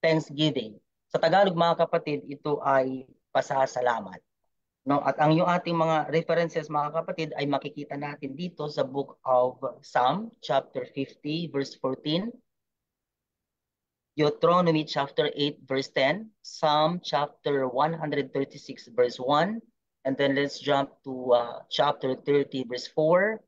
thanksgiving. Sa Tagalog mga kapatid, ito ay pasasalamat. No? At ang yung ating mga references mga kapatid ay makikita natin dito sa book of Psalm chapter 50 verse 14, Deuteronomy chapter 8 verse 10, Psalm chapter 136 verse 1, and then let's jump to chapter 30 verse 4,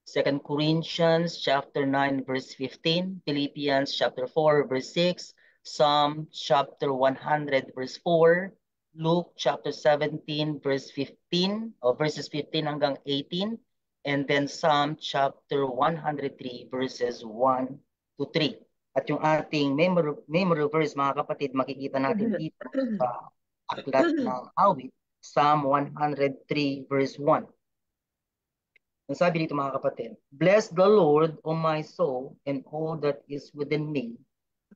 2 Corinthians chapter 9 verse 15, Philippians chapter 4 verse 6, Psalm chapter 100 verse 4, Luke chapter 17 verse 15 or verses 15 hanggang 18, and then Psalm chapter 103 verses 1 to 3. At yung ating memory verse mga kapatid, makikita natin dito sa aklat ng awit, Psalm 103 verse 1. Ang sabi dito mga kapatid, bless the Lord, O my soul, and all that is within me.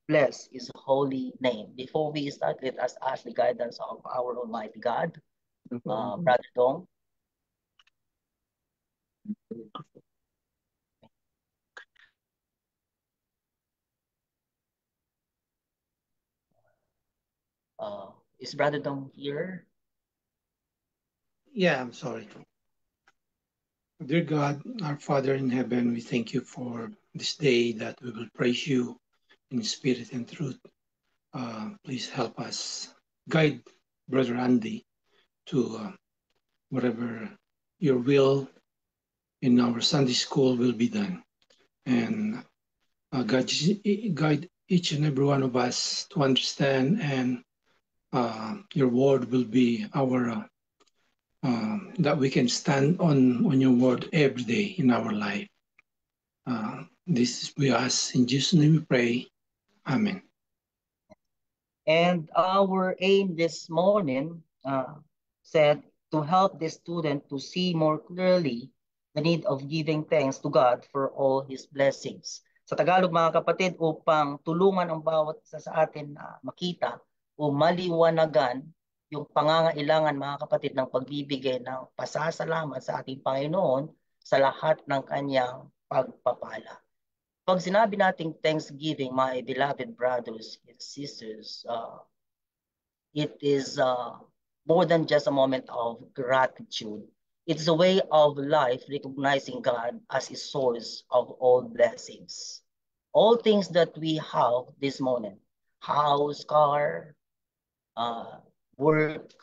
Bless his holy name. Before we start, let us ask the guidance of our Almighty God. Brother Dong. Is Brother Dong here? Yeah, I'm sorry. Dear God, our Father in heaven, we thank you for this day that we will praise you in spirit and truth. Please help us guide Brother Andy to whatever your will in our Sunday school will be done. And guide each and every one of us to understand, and your word will be our that we can stand on your word every day in our life. This we ask in Jesus' name we pray. Amen. And our aim this morning said to help the student to see more clearly the need of giving thanks to God for all His blessings. Sa Tagalog mga kapatid, upang tulungan ang bawat isa sa atin na makita o maliwanagan yung pangangailangan mga kapatid ng pagbibigay ng pasasalamat sa ating Panginoon sa lahat ng kanyang pagpapala. Pag sinabi nating Thanksgiving, my beloved brothers and sisters, it is more than just a moment of gratitude. It's a way of life recognizing God as a source of all blessings. All things that we have this morning, house, car, work,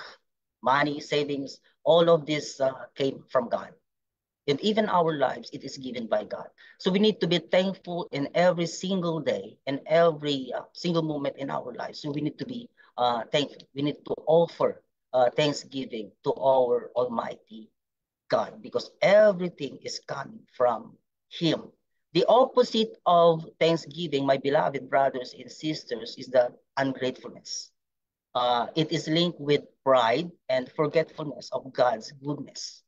money, savings, all of this came from God. And even our lives, it is given by God. So we need to be thankful in every single day and every single moment in our lives. So we need to be thankful. We need to offer thanksgiving to our Almighty God because everything is coming from Him. The opposite of thanksgiving, my beloved brothers and sisters, is the ungratefulness. It is linked with pride and forgetfulness of God's goodness.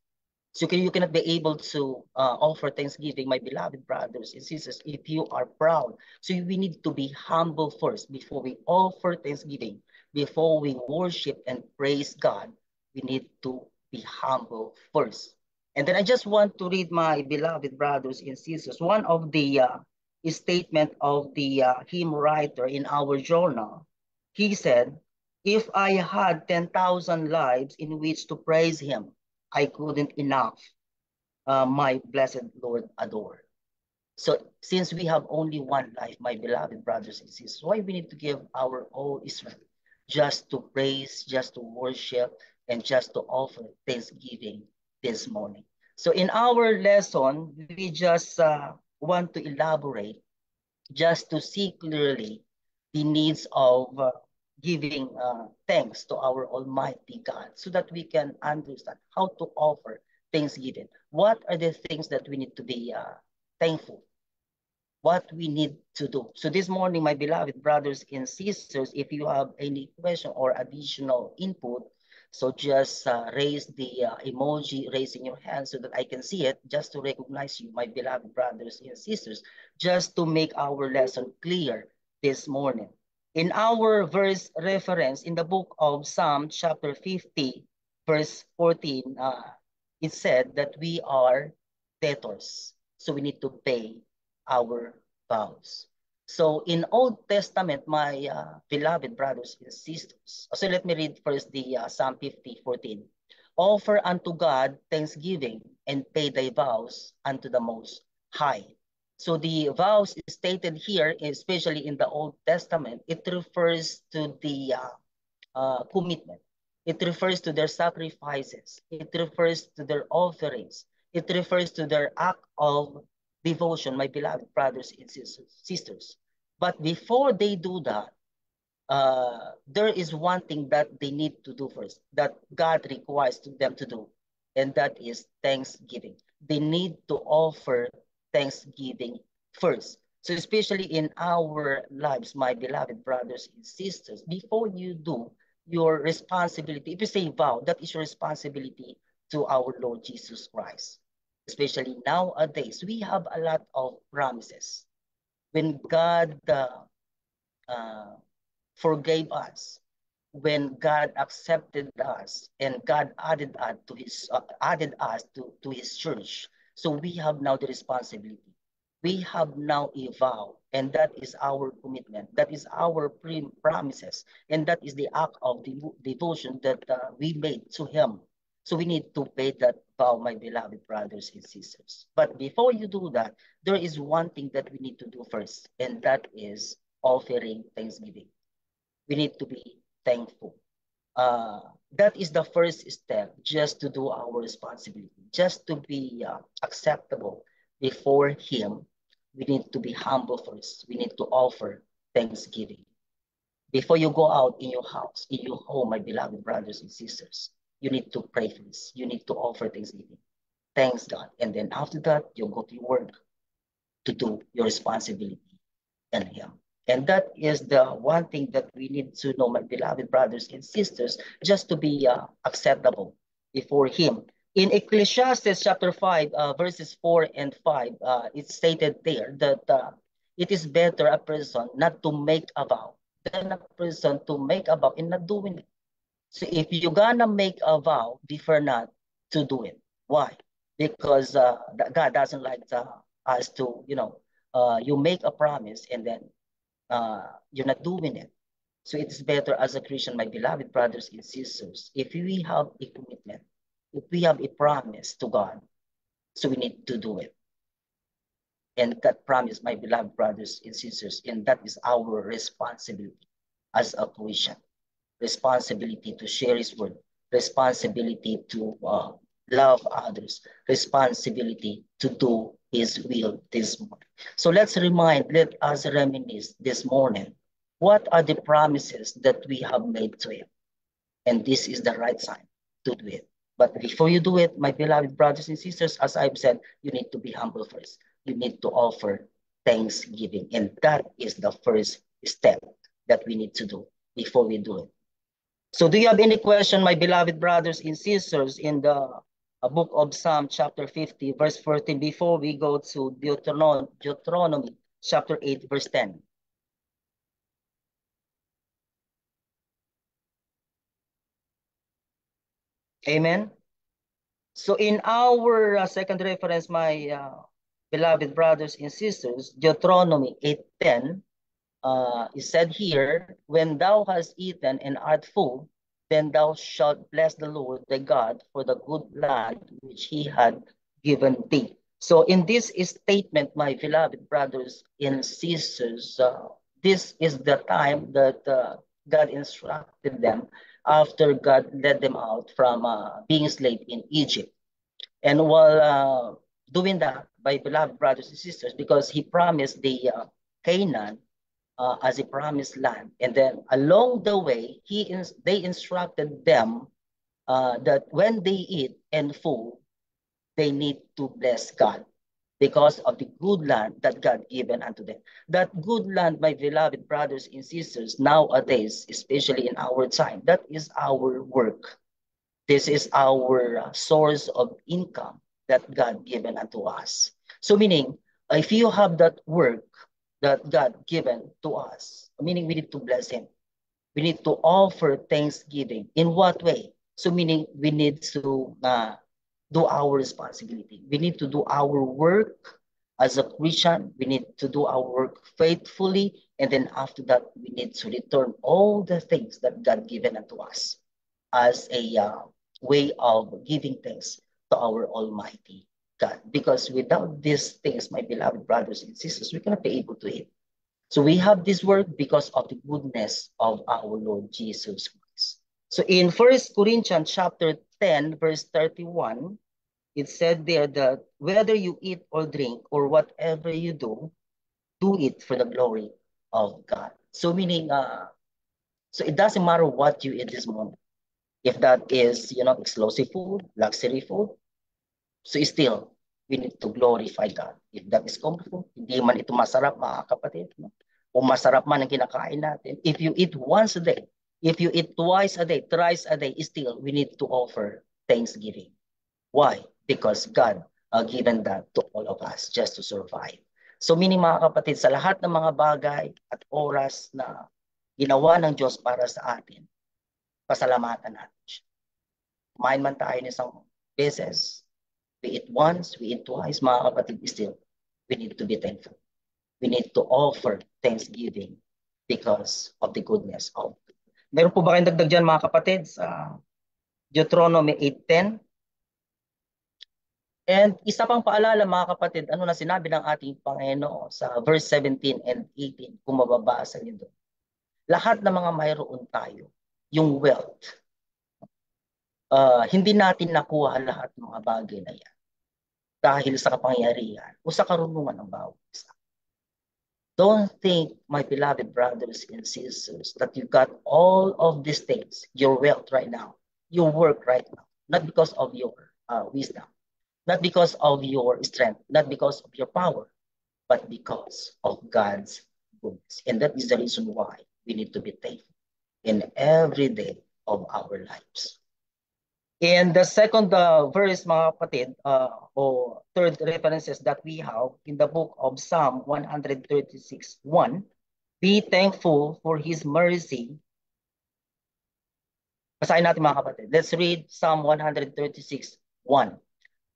So you cannot be able to offer thanksgiving, my beloved brothers and sisters, if you are proud. So we need to be humble first before we offer thanksgiving. Before we worship and praise God, we need to be humble first. And then I just want to read, my beloved brothers and sisters, one of the statement of the hymn writer in our journal. He said, if I had 10,000 lives in which to praise Him, I couldn't enough my blessed Lord adore. So since we have only one life, my beloved brothers and sisters, why we need to give our all Israel just to praise, just to worship, and just to offer thanksgiving this morning. So in our lesson, we just want to elaborate just to see clearly the needs of giving thanks to our Almighty God so that we can understand how to offer thanksgiving. What are the things that we need to be thankful? What we need to do. So this morning, my beloved brothers and sisters, if you have any question or additional input, so just raise the emoji, raising your hand so that I can see it, just to recognize you, my beloved brothers and sisters, just to make our lesson clear this morning. In our verse reference in the book of Psalm chapter 50, verse 14, it said that we are debtors. So we need to pay our vows. So in Old Testament, my beloved brothers and sisters, so let me read first the Psalm 50:14. Offer unto God thanksgiving and pay thy vows unto the Most High. So the vows is stated here, especially in the Old Testament, it refers to the commitment. It refers to their sacrifices. It refers to their offerings. It refers to their act of devotion, my beloved brothers and sisters. But before they do that, there is one thing that they need to do first, that God requires them to do, and that is thanksgiving. They need to offer thanksgiving first. So especially in our lives, my beloved brothers and sisters, before you do your responsibility, if you say vow, that is your responsibility to our Lord Jesus Christ. Especially nowadays, we have a lot of promises. When God uh, forgave us, when God accepted us and God added us to his church. So we have now the responsibility. We have now a vow, and that is our commitment. That is our promises, and that is the act of devotion that we made to him. So we need to pay that vow, my beloved brothers and sisters. But before you do that, there is one thing that we need to do first, and that is offering thanksgiving. We need to be thankful. Uh, that is the first step, just to do our responsibility, just to be acceptable before him. We need to be humble first. We need to offer thanksgiving. Before you go out in your house, in your home, my beloved brothers and sisters, you need to pray first. You need to offer thanksgiving. Thanks God. And then after that, you go to your work to do your responsibility and him. And that is the one thing that we need to know, my beloved brothers and sisters, just to be acceptable before him. In Ecclesiastes chapter 5, verses 4 and 5, it's stated there that it is better a person not to make a vow than a person to make a vow and not doing it. So if you're gonna make a vow, prefer not to do it. Why? Because God doesn't like us to, you make a promise and then you're not doing it. So it's better as a Christian, my beloved brothers and sisters, if we have a commitment, if we have a promise to God, so we need to do it. And that promise, my beloved brothers and sisters, and that is our responsibility as a Christian. Responsibility to share his word, responsibility to love others, responsibility to do his will this morning. So let us reminisce this morning, what are the promises that we have made to him? And this is the right time to do it. But before you do it, my beloved brothers and sisters, as I've said, you need to be humble first. You need to offer thanksgiving. And that is the first step that we need to do before we do it. So do you have any question, my beloved brothers and sisters, in the book of Psalm chapter 50, verse 14, before we go to Deuteronomy chapter 8, verse 10? Amen. So in our second reference, my beloved brothers and sisters, Deuteronomy 8:10 is said here, when thou hast eaten and art full, then thou shalt bless the Lord thy God for the good land which he had given thee. So in this statement, my beloved brothers and sisters, this is the time that God instructed them after God led them out from being slave in Egypt. And while doing that, my beloved brothers and sisters, because he promised the Canaan as a promised land. And then along the way, they instructed them that when they eat and full, they need to bless God because of the good land that God given unto them. That good land, my beloved brothers and sisters, nowadays, especially in our time, that is our work. This is our source of income that God given unto us. So meaning, if you have that work that God given to us, meaning we need to bless him. We need to offer thanksgiving. In what way? So meaning we need to do our responsibility. We need to do our work As a Christian, we need to do our work faithfully, and then after that, we need to return all the things that God given unto us as a way of giving thanks to our Almighty God. Because without these things, my beloved brothers and sisters, we cannot be able to eat. So we have this work because of the goodness of our Lord Jesus Christ. So in 1 Corinthians chapter 10, verse 31, it said there that whether you eat or drink or whatever you do it for the glory of God. So meaning, so it doesn't matter what you eat this morning. If that is, exclusive food, luxury food, so still, we need to glorify God. If that is comfort food, hindi man ito masarap, mga kapatid. No? O masarap man ang kinakain natin. If you eat once a day, if you eat twice a day, thrice a day, still, we need to offer thanksgiving. Why? Because God given that to all of us just to survive. So meaning mga kapatid, sa lahat ng mga bagay at oras na ginawa ng Diyos para sa atin, pasalamatan natin siya. Kumain man tayo ng isang beses, we eat once, we eat twice, mga kapatid, still, we need to be thankful. We need to offer thanksgiving because of the goodness of God. Meron po ba kayong dagdag dyan, mga kapatid, sa Deuteronomy 8:10? And isa pang paalala, mga kapatid, ano na sinabi ng ating Panginoon sa verse 17 and 18, kung mababasa niyo doon. Lahat ng mga mayroon tayo, yung wealth, hindi natin nakuha lahat ng mga bagay na yan dahil sa kapangyarihan o sa karunungan ng bawat isa. Don't think, my beloved brothers and sisters, that you got all of these things, your wealth right now, your work right now, not because of your wisdom, not because of your strength, not because of your power, but because of God's goodness. And that is the reason why we need to be thankful in every day of our lives. In the second verse, mga kapatid, or third references that we have in the book of Psalm 136:1, be thankful for His mercy. Basahin natin, mga kapatid. Let's read Psalm 136:1.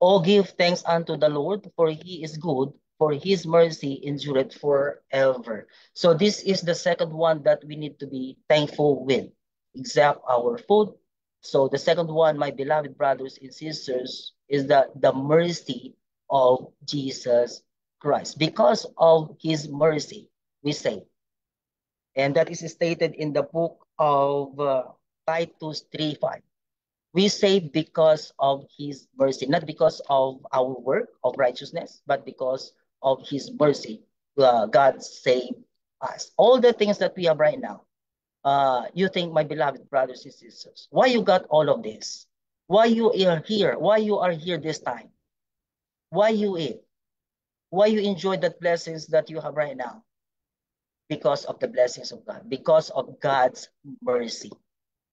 Oh, give thanks unto the Lord, for He is good, for His mercy endureth forever. So this is the second one that we need to be thankful with. Except our food. So the second one, my beloved brothers and sisters, is the mercy of Jesus Christ. Because of His mercy, we say. And that is stated in the book of Titus 3:5. We say because of His mercy, not because of our work of righteousness, but because of His mercy. God saved us. All the things that we have right now, you think, my beloved brothers and sisters, why you got all of this? Why you are here? Why you are here this time? Why you eat? Why you enjoy the blessings that you have right now? Because of the blessings of God, because of God's mercy.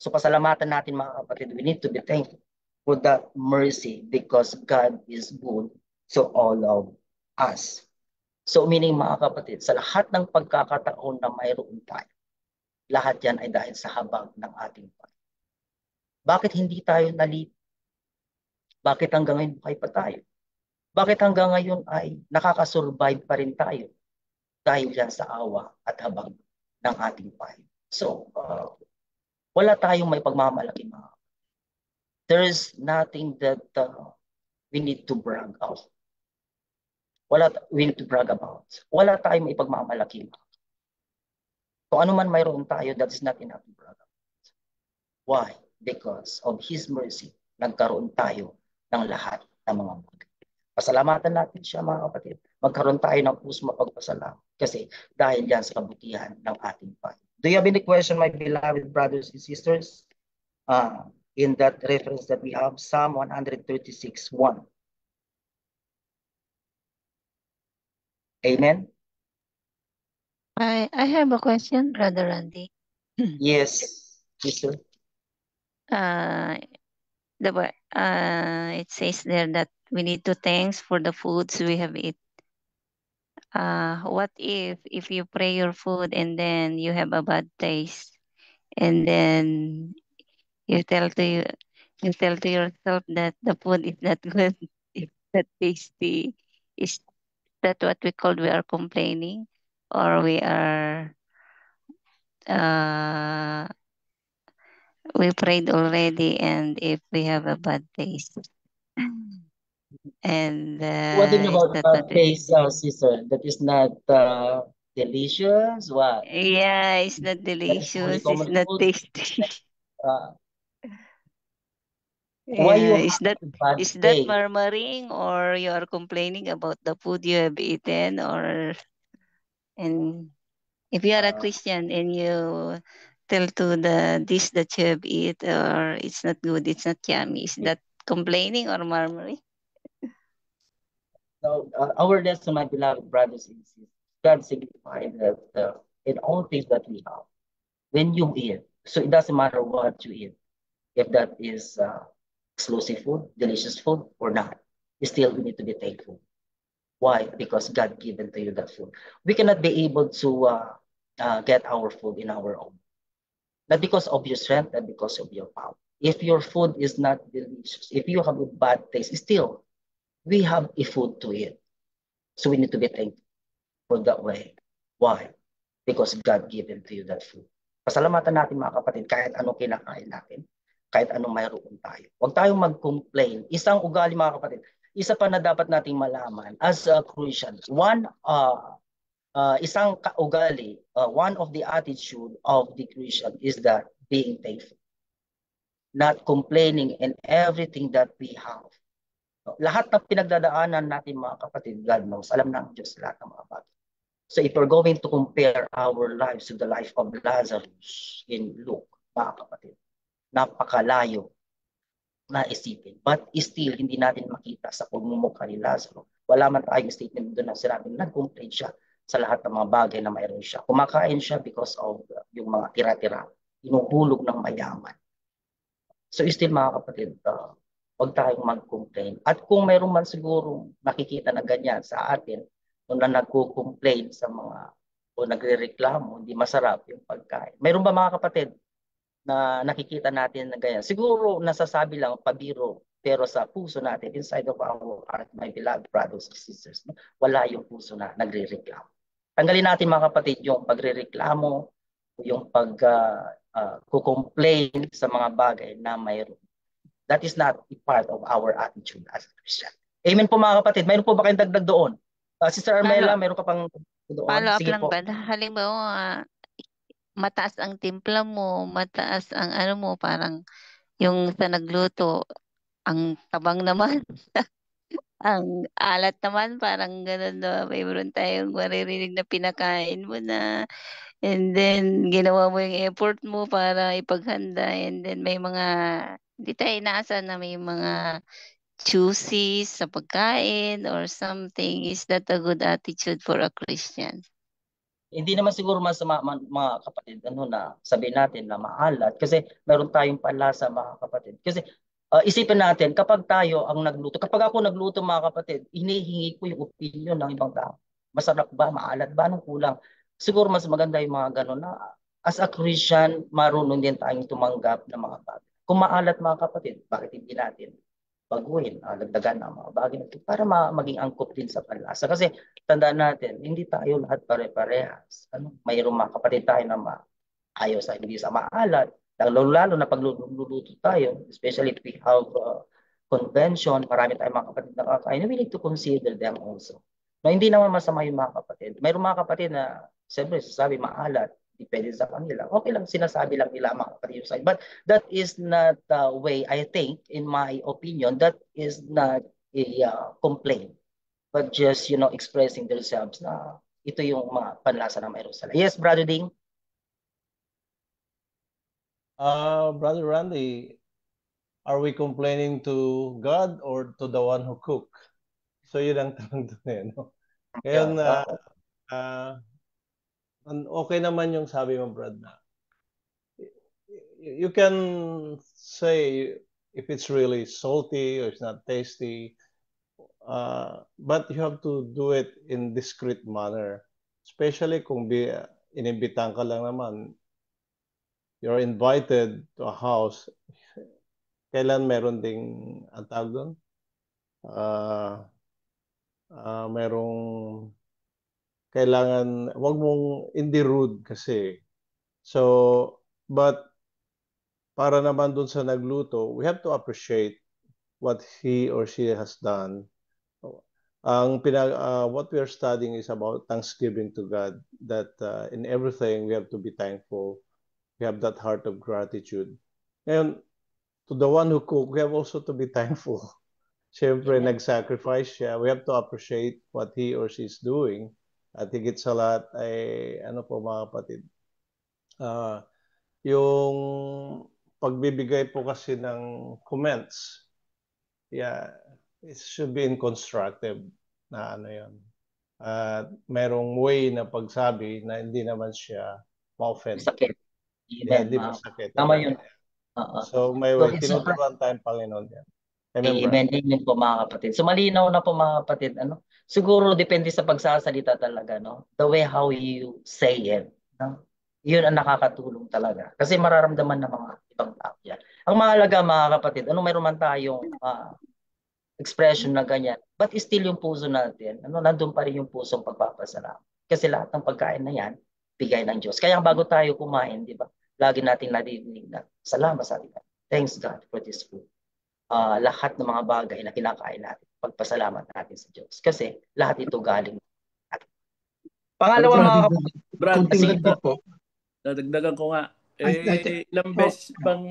So pasalamatan natin, mga kapatid, we need to be thankful for that mercy because God is good to all of us. So meaning, mga kapatid, sa lahat ng pagkakataon na mayroon tayo, lahat yan ay dahil sa habag ng ating Panginoon. Bakit hindi tayo nalip? Bakit hanggang ngayon buhay pa tayo? Bakit hanggang ngayon ay nakakasurvive pa rin tayo? Dahil yan sa awa at habag ng ating Panginoon. So, wala tayong may pagmamalaki, mga. There is nothing that we need to brag of. We need to brag about. Wala tayong may pagmamalaki. Kung ano man mayroon tayo, that is not enough to brag about. Why? Because of His mercy, nagkaroon tayo ng lahat ng mga bagay. Pasalamatan natin siya, mga kapatid. Magkaroon tayo ng puso mapagpasalamat. Kasi dahil yan sa kabutihan ng ating Panginoon. Do you have any question, my beloved brothers and sisters? In that reference that we have, Psalm 136:1. Amen? I have a question, Brother Randy. Yes, sir. It says there that we need to thanks for the foods we have eaten. What if you pray your food and then you have a bad taste, and then you tell to yourself that the food is not good, it's not tasty. Is that what we call we are complaining, or we are we prayed already, and if we have a bad taste, and What do you know is about that what bad we, taste, sister? That is not delicious. What? yeah, it's not That is only delicious, it's common not food. tasty. Uh, why you Yeah, have a bad is that taste? murmuring, or you are complaining about the food you have eaten, or and if you are a Uh, Christian and you tell to the dish that you have eat, or it's not good, it's not yummy, is that complaining or murmuring? so, our lesson, my beloved brothers and sisters, God signified that in all things that we have, when you eat, so it doesn't matter what you eat, if that is exclusive food, delicious food, or not, still we need to be thankful. Why? Because God given to you that food. We cannot be able to get our food in our own. Not because of your strength, not because of your power. If your food is not delicious, if you have a bad taste, still we have a food to eat. So we need to be thankful for that way. Why? Because God given to you that food. Pasalamatan natin mga kapatid kahit anong kinakain natin, kahit anong mayroon tayo. Huwag tayong mag-complain. Isang ugali mga kapatid, isa pa na dapat nating malaman as a Christian, isang ugali, one of the attitude of the Christian is that being thankful, not complaining in everything that we have. Lahat ng pinagdadaanan natin mga kapatid, God knows, alam ng Diyos lahat ng mga bagay. So if we're going to compare our lives to the life of Lazarus in Luke, mga kapatid, napakalayo na isipin. But still, hindi natin makita sa pagmumukha ni Lazarus. Wala man tayong statement doon na sinabi, nag-complain siya sa lahat ng mga bagay na mayroon siya. Kumakain siya because of yung mga tira-tira, inuhulog ng mayaman. So still mga kapatid, huwag tayong mag-complain. At kung mayroon man siguro nakikita na ganyan sa atin, kung na nagko-complain sa mga o nagre-reklamo, hindi masarap yung pagkain. Mayroon ba mga kapatid na nakikita natin na ganyan? Siguro nasasabi lang, pabiro, pero sa puso natin, inside of our heart, my beloved brothers and sisters, wala yung puso na nagre-reklamo. Tanggalin natin mga kapatid yung pagre-reklamo, yung pag-complain sa mga bagay na mayroon. That is not a part of our attitude as a Christian. Amen po mga kapatid. Mayroon po ba kayong dagdag doon? Sister Armela, mayroon ka pang doon? Follow up Sige lang po. ba? Halimbawa, mataas ang timpla mo, mataas ang ano mo, parang yung sa nagluto, ang tabang naman, ang alat naman, parang gano'n na mayroon tayong maririnig na pinakain mo na, and then ginawa mo yung effort mo para ipaghanda, and then may mga hindi tayo inaasahan na may mga juicy sa pagkain or something. Is that a good attitude for a Christian? Hindi naman siguro masama mga kapatid ano na sabihin natin na maalat kasi meron tayong panlasa mga kapatid. Kasi isipin natin kapag tayo ang nagluto, kapag ako nagluto mga kapatid, hinihingi ko yung opinion ng ibang tao. Masarap ba, maalat ba, anong kulang? Siguro mas maganda yung mga gano'n na as a Christian, marunong din tayong tumanggap ng mga bagay. Kung maalat mga kapatid, bakit hindi natin baguhin, dagdagan ng mga bagay na ito para maging angkop din sa panlasa. Kasi tandaan natin, hindi tayo lahat pare-parehas. Mayroong mga kapatid tayo na ayaw sa hindi sa maalat. Lalo na pag luluto tayo, especially if we have convention, marami tayong mga kapatid na kakain, we need to consider them also. No, hindi naman masama yung mga kapatid. Mayroong mga kapatid na, siyempre, sasabi maalat, depende sa kanila. Okay lang, sinasabi lang nila mga kapatid yung side. But that is not the way, I think, in my opinion, that is not a complaint but just expressing themselves na ito yung mga panlasa na mayroon sila. Yes, Brother Ding? Brother Randy, are we complaining to God or to the one who cook? So yun ang tanong doon eh, no? Ngayon, okay naman yung sabi mo, Brad, na you can say if it's really salty or it's not tasty, but you have to do it in discreet manner. Especially kung inimbitan ka lang naman, you're invited to a house, kailan meron ding, ang tawag doon? merong kailangan, wag mong hindi rude kasi. So, but para naman dun sa nagluto, we have to appreciate what he or she has done. What we are studying is about thanksgiving to God, that in everything we have to be thankful. We have that heart of gratitude. And to the one who cook, we have also to be thankful. Siyempre, Amen. nag-sacrifice siya. We have to appreciate what he or she is doing. At higit sa lahat ay, ano po mga kapatid, yung pagbibigay po kasi ng comments, yeah, it should be in constructive na ano yun. Merong way na pagsabi na hindi naman siya ma-offend. Sakit. Yeah, Amen. di masakit. Tama yun. So may So way. it's super. Tinuturuan tayong Panginoon yan. Amen, bro. Amen, amen po mga kapatid. So malinaw na po mga kapatid, ano? Siguro depende sa pagsasalita talaga, no? The way how you say it, no? Yun ang nakakatulong talaga. Kasi mararamdaman ng mga ibang tao yan. Ang mahalaga mga kapatid, ano mayroon man tayong expression na ganyan, but still yung puso natin, ano, nandun pa rin yung pusong pagpapasalamat. Kasi lahat ng pagkain na yan, bigay ng Diyos. Kaya bago tayo kumain, di ba? Lagi nating nadidinig na, salamat sa atin. Thanks God for this food. Lahat ng mga bagay na kinakain natin, pagpasalamat natin sa Diyos. Kasi lahat ito galing natin. Pangalawa mga kapatid, Brad, konting dagdag po. Nadagdagan ko nga. Ilang po. beses bang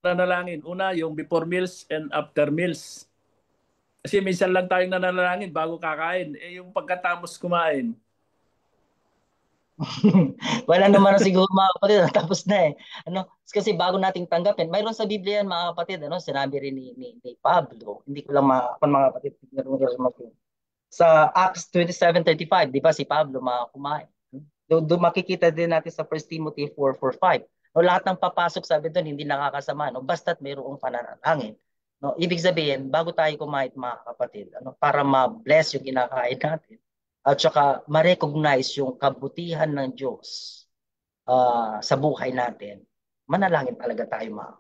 nanalangin? Una, yung before meals and after meals. Kasi minsan lang tayong nanalangin bago kakain. Yung pagkatapos kumain. Wala naman na siguro mga kapatid, tapos na eh. Ano, kasi bago nating tanggapin, mayroon sa Biblia yan mga kapatid, ano, sinabi rin ni Pablo, hindi ko lang mga kapatid, sa Acts 27:35, di ba si Pablo kumain. Doon makikita din natin sa 1 Timothy 4:4-5. No, lahat ng papasok sabi doon hindi nakakasama, no, basta't mayroong pananalangin. No, ibig sabihin, bago tayo kumain mga kapatid, ano, para ma-bless yung kinakain natin, at saka ma-recognize yung kabutihan ng Diyos sa buhay natin, manalangin talaga tayo mga.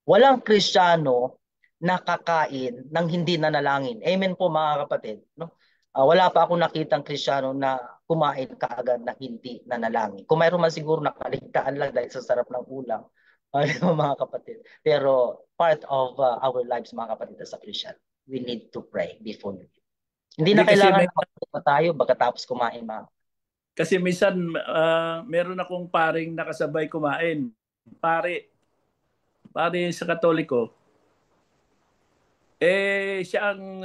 Walang Kristiyano na kakain ng hindi nanalangin. Amen po mga kapatid. No? Wala pa akong nakitang Kristiyano na kumain kaagad na hindi nanalangin. Kung mayroon man siguro nakaligtaan lang dahil sa sarap ng ulam, mga kapatid. Pero part of our lives mga kapatid sa Christian, we need to pray before we eat. Hindi na kailangan na tayo pagkatapos kumain mga. Kasi minsan meron akong paring nakasabay kumain. Pare sa Katoliko. Siya ang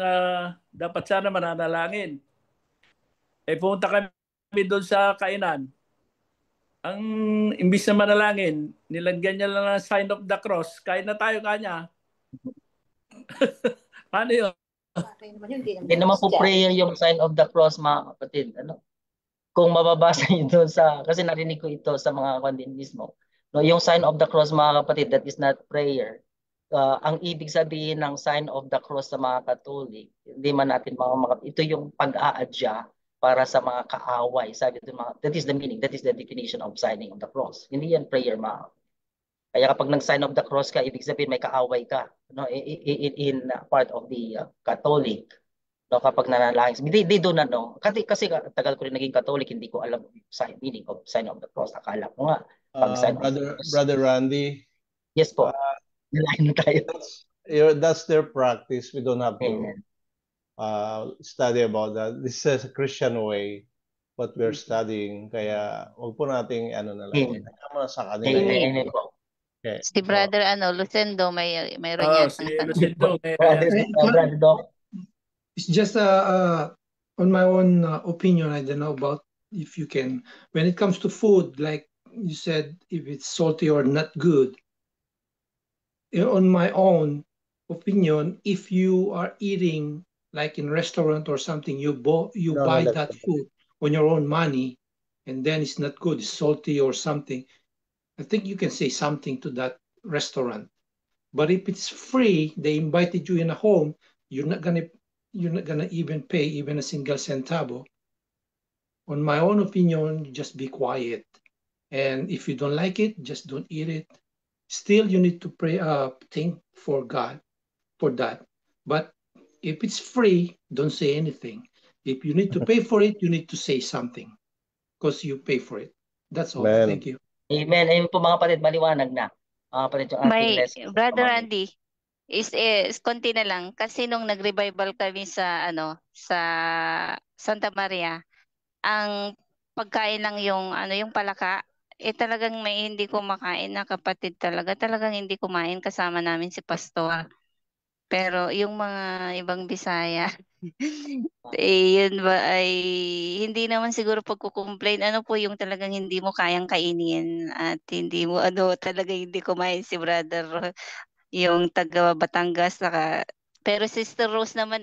dapat sana mananalangin. Pumunta kami doon sa kainan. Ang imbis na manalangin, nilagyan niya lang ng sign of the cross. Kain na tayo kanya. Paano yun? Hindi naman po prayer yung sign of the cross mga kapatid. Ano? Kung mababasa nyo doon kasi narinig ko ito sa mga kandin mismo. No, yung sign of the cross mga kapatid, that is not prayer. Ang ibig sabihin ng sign of the cross sa mga Katolik, hindi man natin ito yung pag-aadya para sa mga kaaway. Sabi doon that is the meaning, that is the definition of signing of the cross. Hindi yan prayer mga. Kaya kapag nag-sign of the cross ka, ibig sabihin may kaaway ka. No, in part of the Catholic. No, kapag nanalangin, they do not know. Kasi tagal ko rin naging Catholic, hindi ko alam yung meaning of sign of the cross. Akala ko nga, pag-sign of the cross. Brother Randy. Yes po. Nalain na tayo. That's their practice. We don't have to study about that. This is a Christian way what we're studying. Kaya huwag po nating ano na lang. Tama sa kanila. Okay. Si Brother Lucendo, mayroon yan. Si Lucendo. Brother Doc. It's just on my own opinion. I don't know about if you can. When it comes to food, like you said, if it's salty or not good. On my own opinion, if you are eating like in restaurant or something, you buy that food on your own money, and then it's not good, it's salty or something. I think you can say something to that restaurant. But if it's free, they invited you in a home, you're not gonna even pay even a single centavo. On my own opinion, just be quiet. And if you don't like it, just don't eat it. Still, you need to pray, thank for God for that. But If it's free, don't say anything. If you need to pay for it, you need to say something because you pay for it. That's all. Man. Thank you. Amen. Ayun po mga kapatid, maliwanag na. Mga kapatid, yung ating May, lesson. Brother Andy, is konti na lang. Kasi nung nag-revival kami sa, sa Santa Maria, ang pagkain lang yung, yung palaka, talagang may hindi kumakain na kapatid talaga. Talagang hindi kumain, kasama namin si Pastor. Pero yung mga ibang Bisaya, yun ba ay hindi naman siguro pagko-complain. Ano po yung talagang hindi mo kayang kainin at hindi mo talaga hindi kumain si brother yung taga Batangas pero Sister Rose naman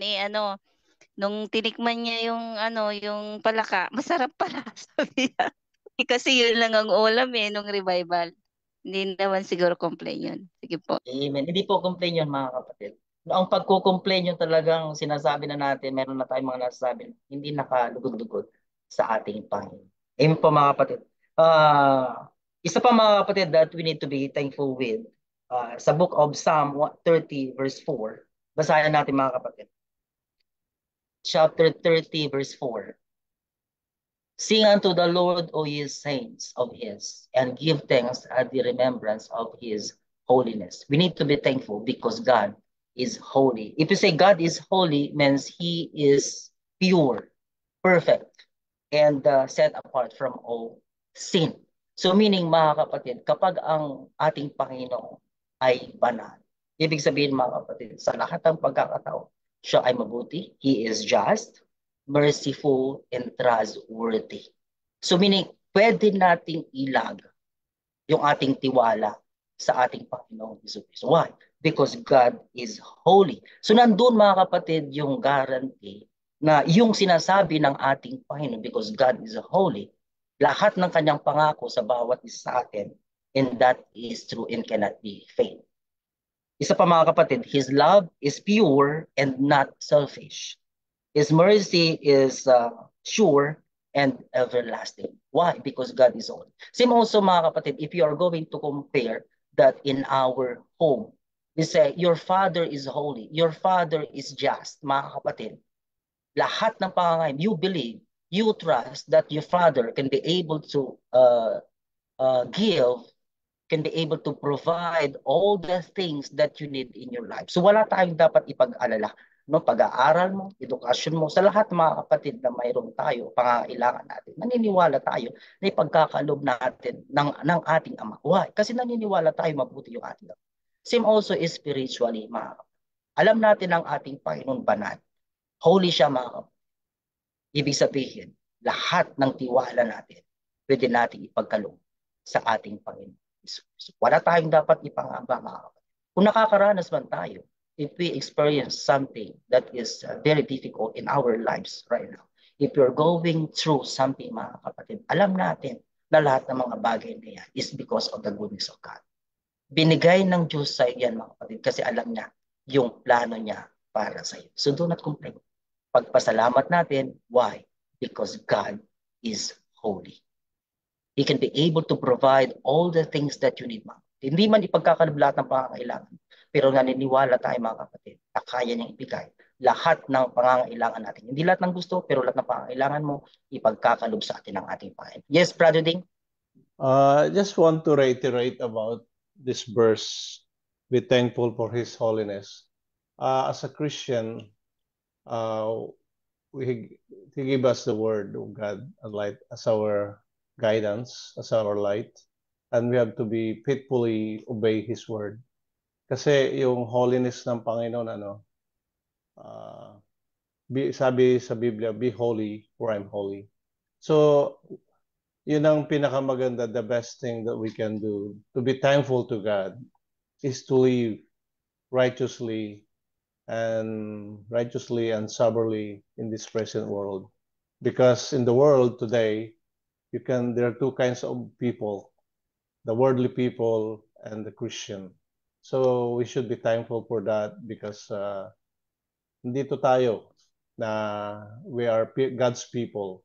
nung tinikman niya yung yung palaka, masarap pala sabi niya. Kasi yun lang ang ulam nung revival. Hindi naman siguro complain yun. Sige po. Amen. Hindi po complain yun mga kapatid. Ang pagko-complain yung talagang sinasabi na natin, meron na tayong mga nasasabi, hindi nakalugod-lugod sa ating Panginoon. Amen po mga kapatid. Isa pa mga kapatid that we need to be thankful with, sa book of Psalm 30 verse 4, basahin natin mga kapatid. Chapter 30 verse 4. Sing unto the Lord, O ye saints of his, and give thanks at the remembrance of his holiness. We need to be thankful because God is holy. If you say God is holy, means he is pure, perfect, and set apart from all sin. So meaning mga kapatid, kapag ang ating Panginoon ay banal, ibig sabihin mga kapatid, sa lahat ng pagkakataon, siya ay mabuti, he is just, merciful, and trustworthy. So meaning, pwede nating ilag yung ating tiwala sa ating Panginoong Hesus. Why? Because God is holy. So nandun mga kapatid yung guarantee na yung sinasabi ng ating Panginoon, because God is holy, lahat ng kanyang pangako sa bawat isa sa atin, and that is true and cannot be failed. Isa pa mga kapatid, His love is pure and not selfish. His mercy is sure and everlasting. Why? Because God is holy. Same also mga kapatid, if you are going to compare that in our home, we say, your father is holy, your father is just, mga kapatid. Lahat ng pangangailangan, you believe, you trust that your father can be able to give, can be able to provide all the things that you need in your life. So wala tayong dapat ipag-alala. No, pag-aaral mo, edukasyon mo, sa lahat mga kapatid na mayroon tayo, pangangailangan natin, naniniwala tayo na ipagkakalob natin ng ating Ama. Why? Kasi naniniwala tayo mabuti yung ating Ama. Same also is spiritually, mga kapatid. Alam natin ang ating Panginoon banal. Holy siya, mga kapatid. Ibig sabihin, lahat ng tiwala natin, pwede natin ipagkaloob sa ating Panginoon. Wala tayong dapat ipangamba, mga kapatid. Kung nakakaranas man tayo, if we experience something that is very difficult in our lives right now, if you're going through something, mga kapatid, alam natin na lahat ng mga bagay na yan is because of the goodness of God. Binigay ng Diyos sa iyan, mga kapatid, kasi alam niya yung plano niya para sa iyo. So do not complain. Pagpasalamat natin, why? Because God is holy. He can be able to provide all the things that you need, mga kapatid. Hindi man ipagkakalob lahat ng pangangailangan, pero naniniwala tayo, mga kapatid, na kaya niyang ibigay lahat ng pangangailangan natin. Hindi lahat ng gusto, pero lahat ng pangangailangan mo, ipagkakalob sa atin ng ating Panginoon. Yes, Brother Ding? I just want to reiterate about this verse. Be thankful for His holiness. As a Christian, He gave us the word of God and light as our guidance, as our light, and we have to be faithfully obey His word. Kasi yung holiness ng Panginoon, sabi sa Biblia, be holy for I'm holy. So, yun ang pinakamaganda, the best thing that we can do, to be thankful to God, is to live righteously and soberly in this present world. Because in the world today, there are two kinds of people, the worldly people and the Christian. So we should be thankful for that because dito tayo na we are God's people.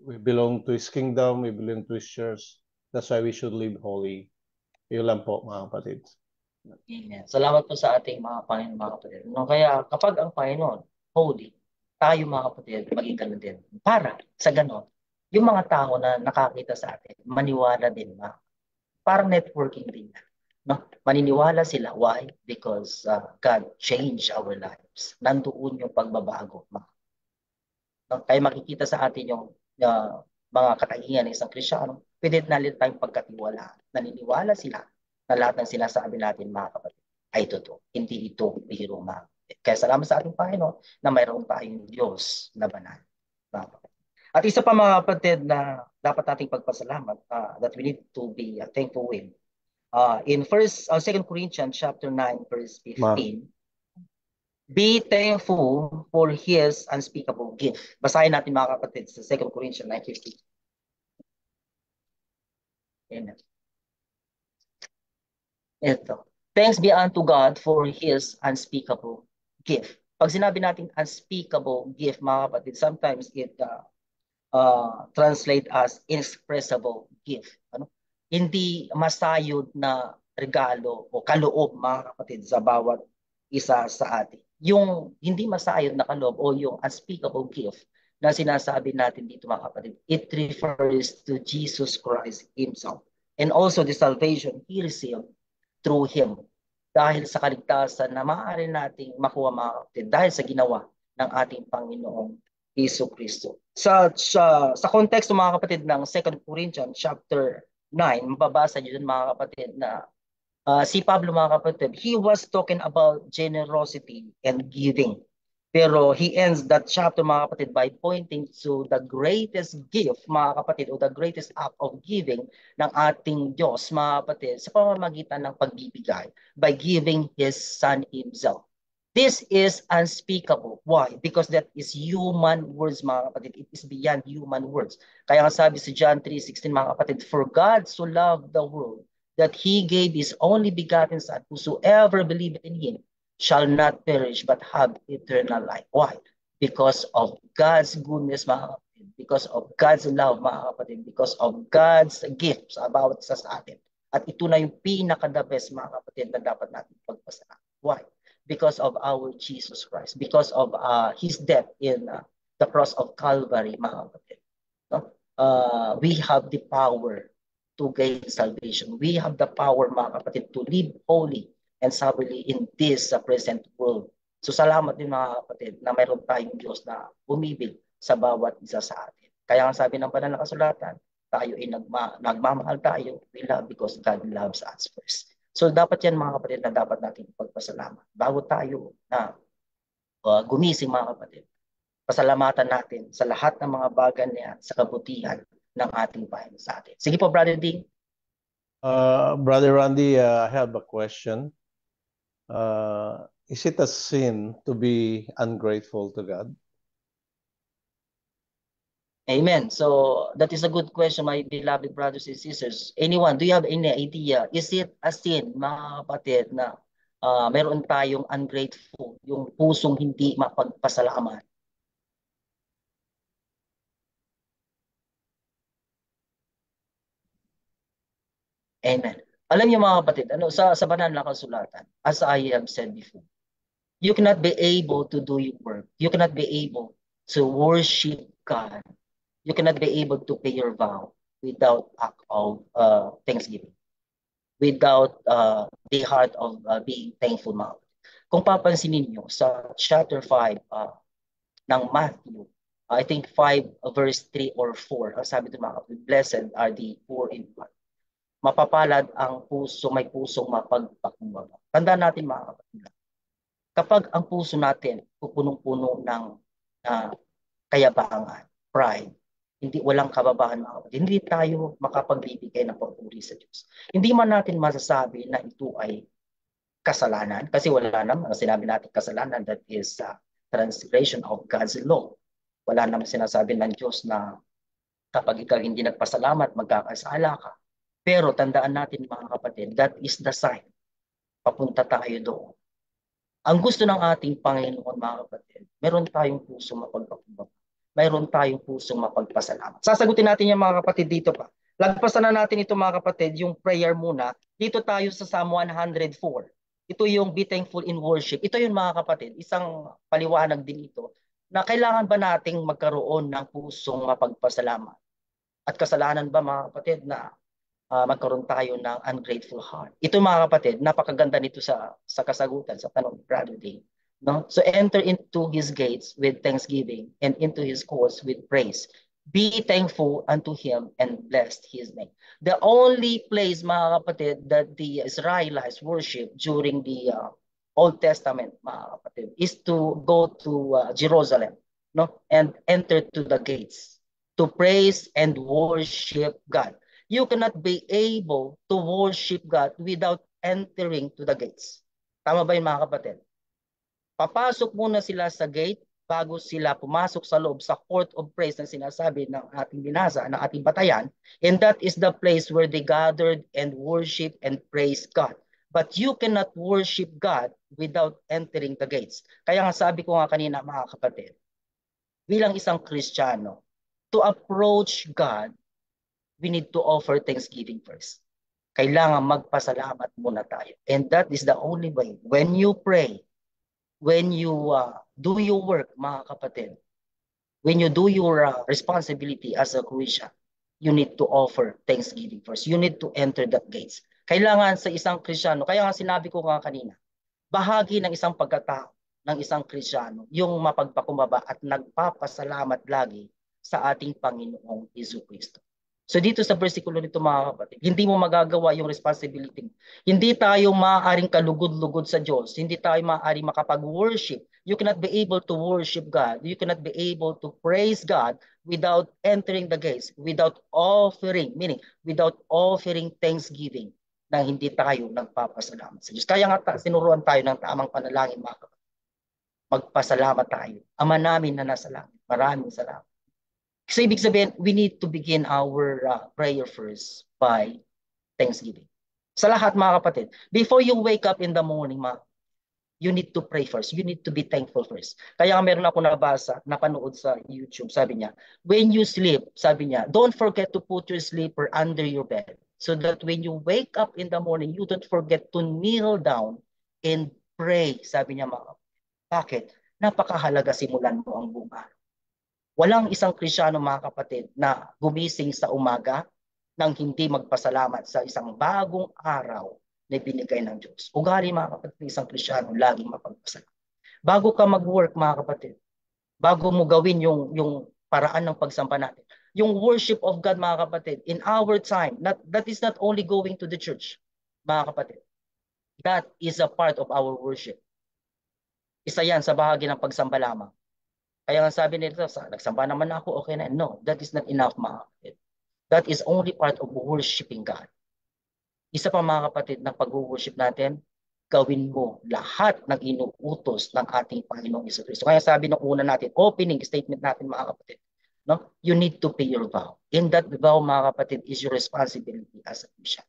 We belong to His kingdom, we belong to His church. That's why we should live holy. Yun lang po, mga kapatid. Amen. Salamat po sa ating mga Panginoon, mga kapatid. No, kaya kapag ang Panginoon, holy, tayo mga kapatid, maging ganun din. Para sa ganon, yung mga tao na nakakita sa atin, maniwala din, parang networking din. No? Maniniwala sila. Why? Because God changed our lives. Nandoon yung pagbabago. No? Kaya makikita sa atin yung mga katangian ng isang Kristyano, pwede natin tayong pagkatiwala. Naniniwala sila na lahat ng sinasabi natin, mga kapatid, ay totoo. Hindi ito biro, mga kapatid. Kaya salamat sa ating Panginoon na mayroon tayong Diyos na banal. At isa pa, mga kapatid, na dapat nating pagpasalamat, that we need to be thankful with. In 2 Corinthians chapter 9 verse 15, be thankful for His unspeakable gift. Basahin natin, mga kapatid, sa 2 Corinthians 9:15. Amen. Ito. Thanks be unto God for His unspeakable gift. Pag sinabi natin unspeakable gift, mga kapatid, sometimes it translate as inexpressible gift. Ano? Hindi masayod na regalo o kaloob, mga kapatid, sa bawat isa sa atin. Yung hindi masayod na kaloob o yung unspeakable gift na sinasabi natin dito, mga kapatid, it refers to Jesus Christ Himself and also the salvation He received through Him, dahil sa kaligtasan na maaari nating makuha, mga kapatid, dahil sa ginawa ng ating Panginoong Hesus Kristo. Sa konteksto, mga kapatid, ng 2 Corinthians chapter 9, mababasa niyo dun, mga kapatid, na si Pablo, mga kapatid, he was talking about generosity and giving. Pero he ends that chapter, mga kapatid, by pointing to the greatest gift, mga kapatid, o the greatest act of giving ng ating Diyos, mga kapatid, sa pamamagitan ng pagbibigay, by giving His Son Himself. This is unspeakable. Why? Because that is human words, mga kapatid. It is beyond human words. Kaya nga sabi sa John 3:16, mga kapatid, for God so loved the world that He gave His only begotten Son, whosoever believeth in Him shall not perish but have eternal life. Why? Because of God's goodness, mga kapatid. Because of God's love, mga kapatid. Because of God's gifts about sa atin. At ito na yung pinaka-the best, mga kapatid, na dapat natin pagpasalamat. Why? Because of our Jesus Christ. Because of His death in the cross of Calvary, mga kapatid. No? We have the power to gain salvation. We have the power, mga kapatid, to live holy and soberly in this present world. So salamat din, mga kapatid, na mayroon tayong Diyos na umibig sa bawat isa sa atin. Kaya ang sabi ng banal na kasulatan, tayo ay nagmamahal tayo, we love because God loves us first. So dapat yan, mga kapatid, na dapat natin pagpasalamat. Bago tayo na gumising, mga kapatid, pasalamatan natin sa lahat ng mga bagay na yan, sa kabutihan ng ating Panginoon sa atin. Sige po, Brother Ding. Brother Randy, I have a question. Is it a sin to be ungrateful to God? Amen. So that is a good question, my beloved brothers and sisters. Anyone, do you have any idea? Is it a sin, mga kapatid, na meron tayong ungrateful, yung pusong hindi mapagpasalamat? Amen. Alam niyo, mga kapatid, sa banal na kasulatan, as I have said before, you cannot be able to do your work. You cannot be able to worship God. You cannot be able to pay your vow without act of thanksgiving, without the heart of being thankful, mga kapatid. Kung papansinin niyo sa chapter 5 ng Matthew, I think 5 verse 3 or 4, ang sabi doon, mga kapatid, blessed are the poor in heart. Mapapalad ang puso, may pusong mapagpakumbaba. Tandaan natin, mga kapatid, kapag ang puso natin pupunong-puno ng kayabangan, pride, hindi, walang kababahan, mga kapatid, hindi tayo makapagbibigay ng papuri sa Diyos. Hindi man natin masasabi na ito ay kasalanan, kasi wala naman, sinabi natin kasalanan, that is transgression of God's law. Wala naman sinasabi ng Diyos na kapag ikaw hindi nagpasalamat, magkakasala ka. Pero tandaan natin, mga kapatid, that is the sign. Papunta tayo doon. Ang gusto ng ating Panginoon, mga kapatid, meron tayong puso mapagpakumbaba. Mayroon tayong pusong mapagpasalamat. Sasagutin natin yung, mga kapatid, dito pa. Lagpasan na natin ito mga kapatid, yung prayer muna. Dito tayo sa Psalm 104. Ito yung be thankful in worship. Ito yung mga kapatid, isang paliwanag din ito na kailangan ba nating magkaroon ng pusong mapagpasalamat? At kasalanan ba mga kapatid na magkaroon tayo ng ungrateful heart? Ito mga kapatid, napakaganda nito sa kasagutan sa tanong ni Brother Dave. No? So enter into his gates with thanksgiving and into his courts with praise. Be thankful unto him and bless his name. The only place, mga kapatid, that the Israelites worship during the Old Testament, mga kapatid, is to go to Jerusalem, no, and enter to the gates to praise and worship God. You cannot be able to worship God without entering to the gates. Tama ba yun mga kapatid? Papasok muna sila sa gate bago sila pumasok sa loob sa court of praise na sinasabi ng ating binasa, ng ating batayan. And that is the place where they gathered and worship and praise God. But you cannot worship God without entering the gates. Kaya nga sabi ko nga kanina mga kapatid, bilang isang Kristiyano, to approach God, we need to offer thanksgiving first. Kailangan magpasalamat muna tayo. And that is the only way. When you pray, when you do your work, mga kapatid, when you do your responsibility as a Christian, you need to offer thanksgiving first. You need to enter the gates. Kailangan sa isang Kristiyano, kaya nga sinabi ko nga kanina, bahagi ng isang pagkatao ng isang Kristiyano, yung mapagpakumbaba at nagpapasalamat lagi sa ating Panginoong Jesucristo. So dito sa versikulo nito mga kapatid, hindi mo magagawa yung responsibility. Hindi tayo maaaring kalugod-lugod sa Diyos. Hindi tayo maaaring makapag-worship. You cannot be able to worship God. You cannot be able to praise God without entering the gates, without offering, meaning without offering thanksgiving na hindi tayo nagpapasalamat sa Diyos. Kaya nga sinuruan tayo ng tamang panalangin mga kapatid. Magpasalamat tayo. Ama namin na nasa langit, maraming salamat. So ibig sabihin, we need to begin our prayer first by thanksgiving. Sa lahat mga kapatid, before you wake up in the morning, you need to pray first. You need to be thankful first. Kaya meron ako nabasa, napanood sa YouTube, sabi niya, when you sleep, sabi niya, don't forget to put your sleeper under your bed so that when you wake up in the morning, you don't forget to kneel down and pray. Sabi niya mga kapatid. Bakit? Napakahalaga simulan mo ang buong araw. Walang isang Kristiyano mga kapatid na gumising sa umaga nang hindi magpasalamat sa isang bagong araw na binigay ng Diyos. Ugali mga kapatid ng isang Kristiyano, laging mapagpasalamat. Bago ka mag-work mga kapatid, bago mo gawin yung paraan ng pagsampa natin, yung worship of God mga kapatid, in our time, that is not only going to the church, mga kapatid. That is a part of our worship. Isa yan sa bahagi ng pagsamba lamang. Kaya nga sabi nito, nagsamba naman ako, okay na. No, that is not enough mga kapatid. That is only part of worshiping God. Isa pa mga kapatid, ng pag-worship natin, gawin mo lahat ng inuutos ng ating Panginoong Jesucristo. Kaya sabi nung una natin, opening statement natin mga kapatid, no? You need to pay your vow. In that vow mga kapatid is your responsibility as a Christian.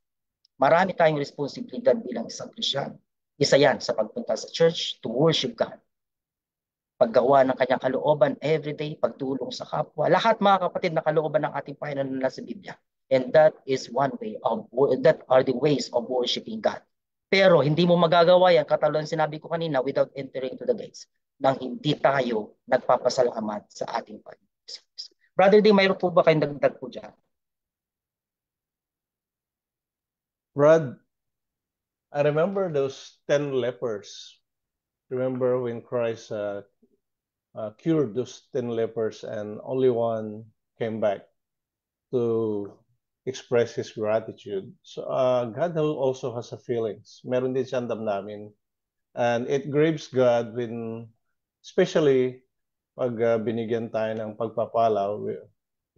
Marami tayong responsibilidad bilang isang Christian. Isa yan sa pagpunta sa church to worship God. Paggawa ng kanyang kalooban everyday, pagtulong sa kapwa. Lahat mga kapatid na kalooban ng ating Panginoon na sa Biblia. And that is one way of, that are the ways of worshiping God. Pero hindi mo magagawa yan, katulad sinabi ko kanina, without entering to the gates, nang hindi tayo nagpapasalamat sa ating Panginoon. Brother D, mayroon po ba kayong dagdag po dyan? Brad, I remember those 10 lepers. Remember when Christ cured those 10 lepers and only one came back to express his gratitude. So God also has a feelings. Meron din siyang damdamin. And it grieves God when, especially pag binigyan tayo ng pagpapala,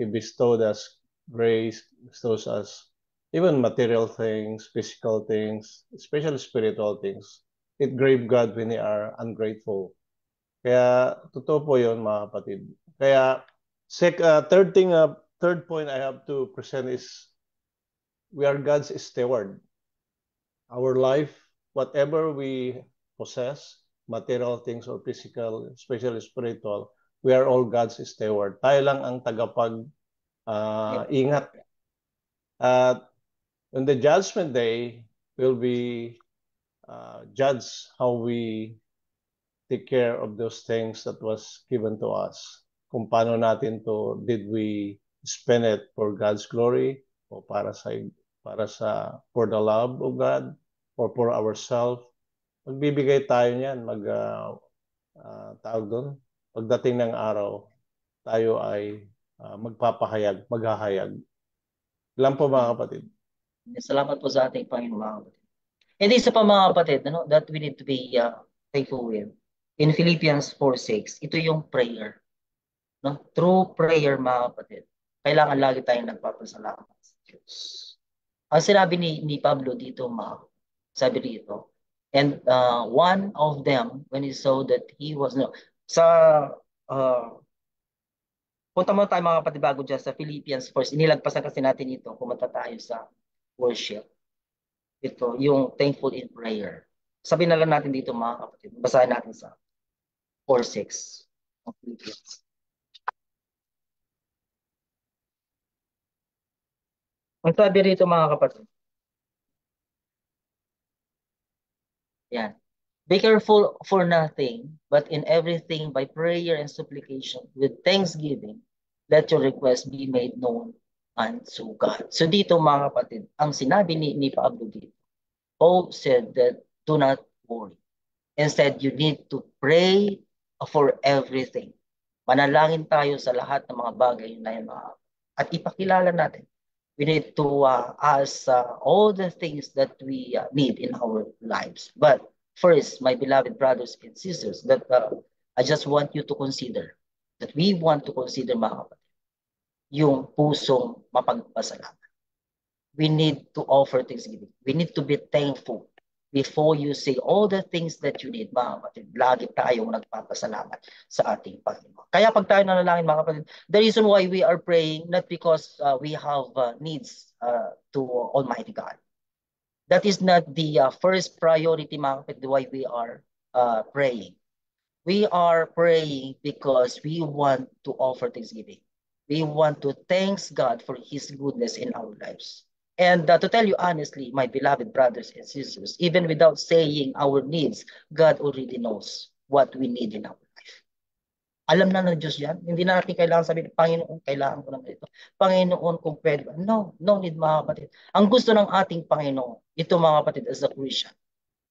He bestowed us grace, bestows us even material things, physical things, especially spiritual things. It grieves God when we are ungrateful. Kaya totoo po yun mga kapatid. Kaya third point I have to present is we are God's steward. Our life, whatever we possess, material things or physical, especially spiritual, we are all God's steward. Tayo lang ang tagapag-ingat On the judgment day, we'll be judged how we take care of those things that was given to us. Kung paano natin did we spend it for God's glory o para sa for the love of God or for ourselves. Magbibigay tayo niyan, tawag doon, pagdating ng araw, tayo ay maghahayag. Ilan po mga kapatid? Salamat po sa ating Panginoon mga kapatid. And isa pa mga kapatid, that we need to be thankful with. In Philippians 4:6, ito yung prayer. No? Through prayer mga kapatid, kailangan lagi tayong nagpapasalamat sa Diyos. Ang sinabi ni Pablo dito, sabi dito, and one of them, when he saw that he was, punta mo tayo mga kapatid bago dyan sa Philippians 4, inilagpasan kasi natin ito, pumunta tayo sa worship. Ito, yung thankful in prayer. Sabihin na lang natin dito mga kapatid, basahin natin sa 4:6 of Philippians. Ang sabi rito mga kapatid, yan. Be careful for nothing, but in everything by prayer and supplication with thanksgiving, let your request be made known unto God. So dito mga kapatid, ang sinabi ni Pablo dito, Paul said that do not worry. Instead, you need to pray for everything. Manalangin tayo sa lahat ng mga bagay na yun, at ipakilala natin. We need to ask all the things that we need in our lives. But first, my beloved brothers and sisters, that I just want you to consider, that we want to consider mga kapatid, yung pusong mapagpasalamat. We need to offer thanksgiving. We need to be thankful before you say all the things that you need, mga kapatid. Lagi tayong nagpapasalamat sa ating Panginoon. Kaya pag tayo nanalangin, mga kapatid, the reason why we are praying, not because we have needs to Almighty God. That is not the first priority, mga kapatid, why we are praying. We are praying because we want to offer thanksgiving. We want to thank God for His goodness in our lives. And to tell you honestly, my beloved brothers and sisters, even without saying our needs, God already knows what we need in our life. Alam na ng Diyos yan. Hindi na natin kailangan sabihin, Panginoon, kailangan ko ng ito. Panginoon, kung pwede. No need mga kapatid. Ang gusto ng ating Panginoon, ito mga kapatid as a Christian,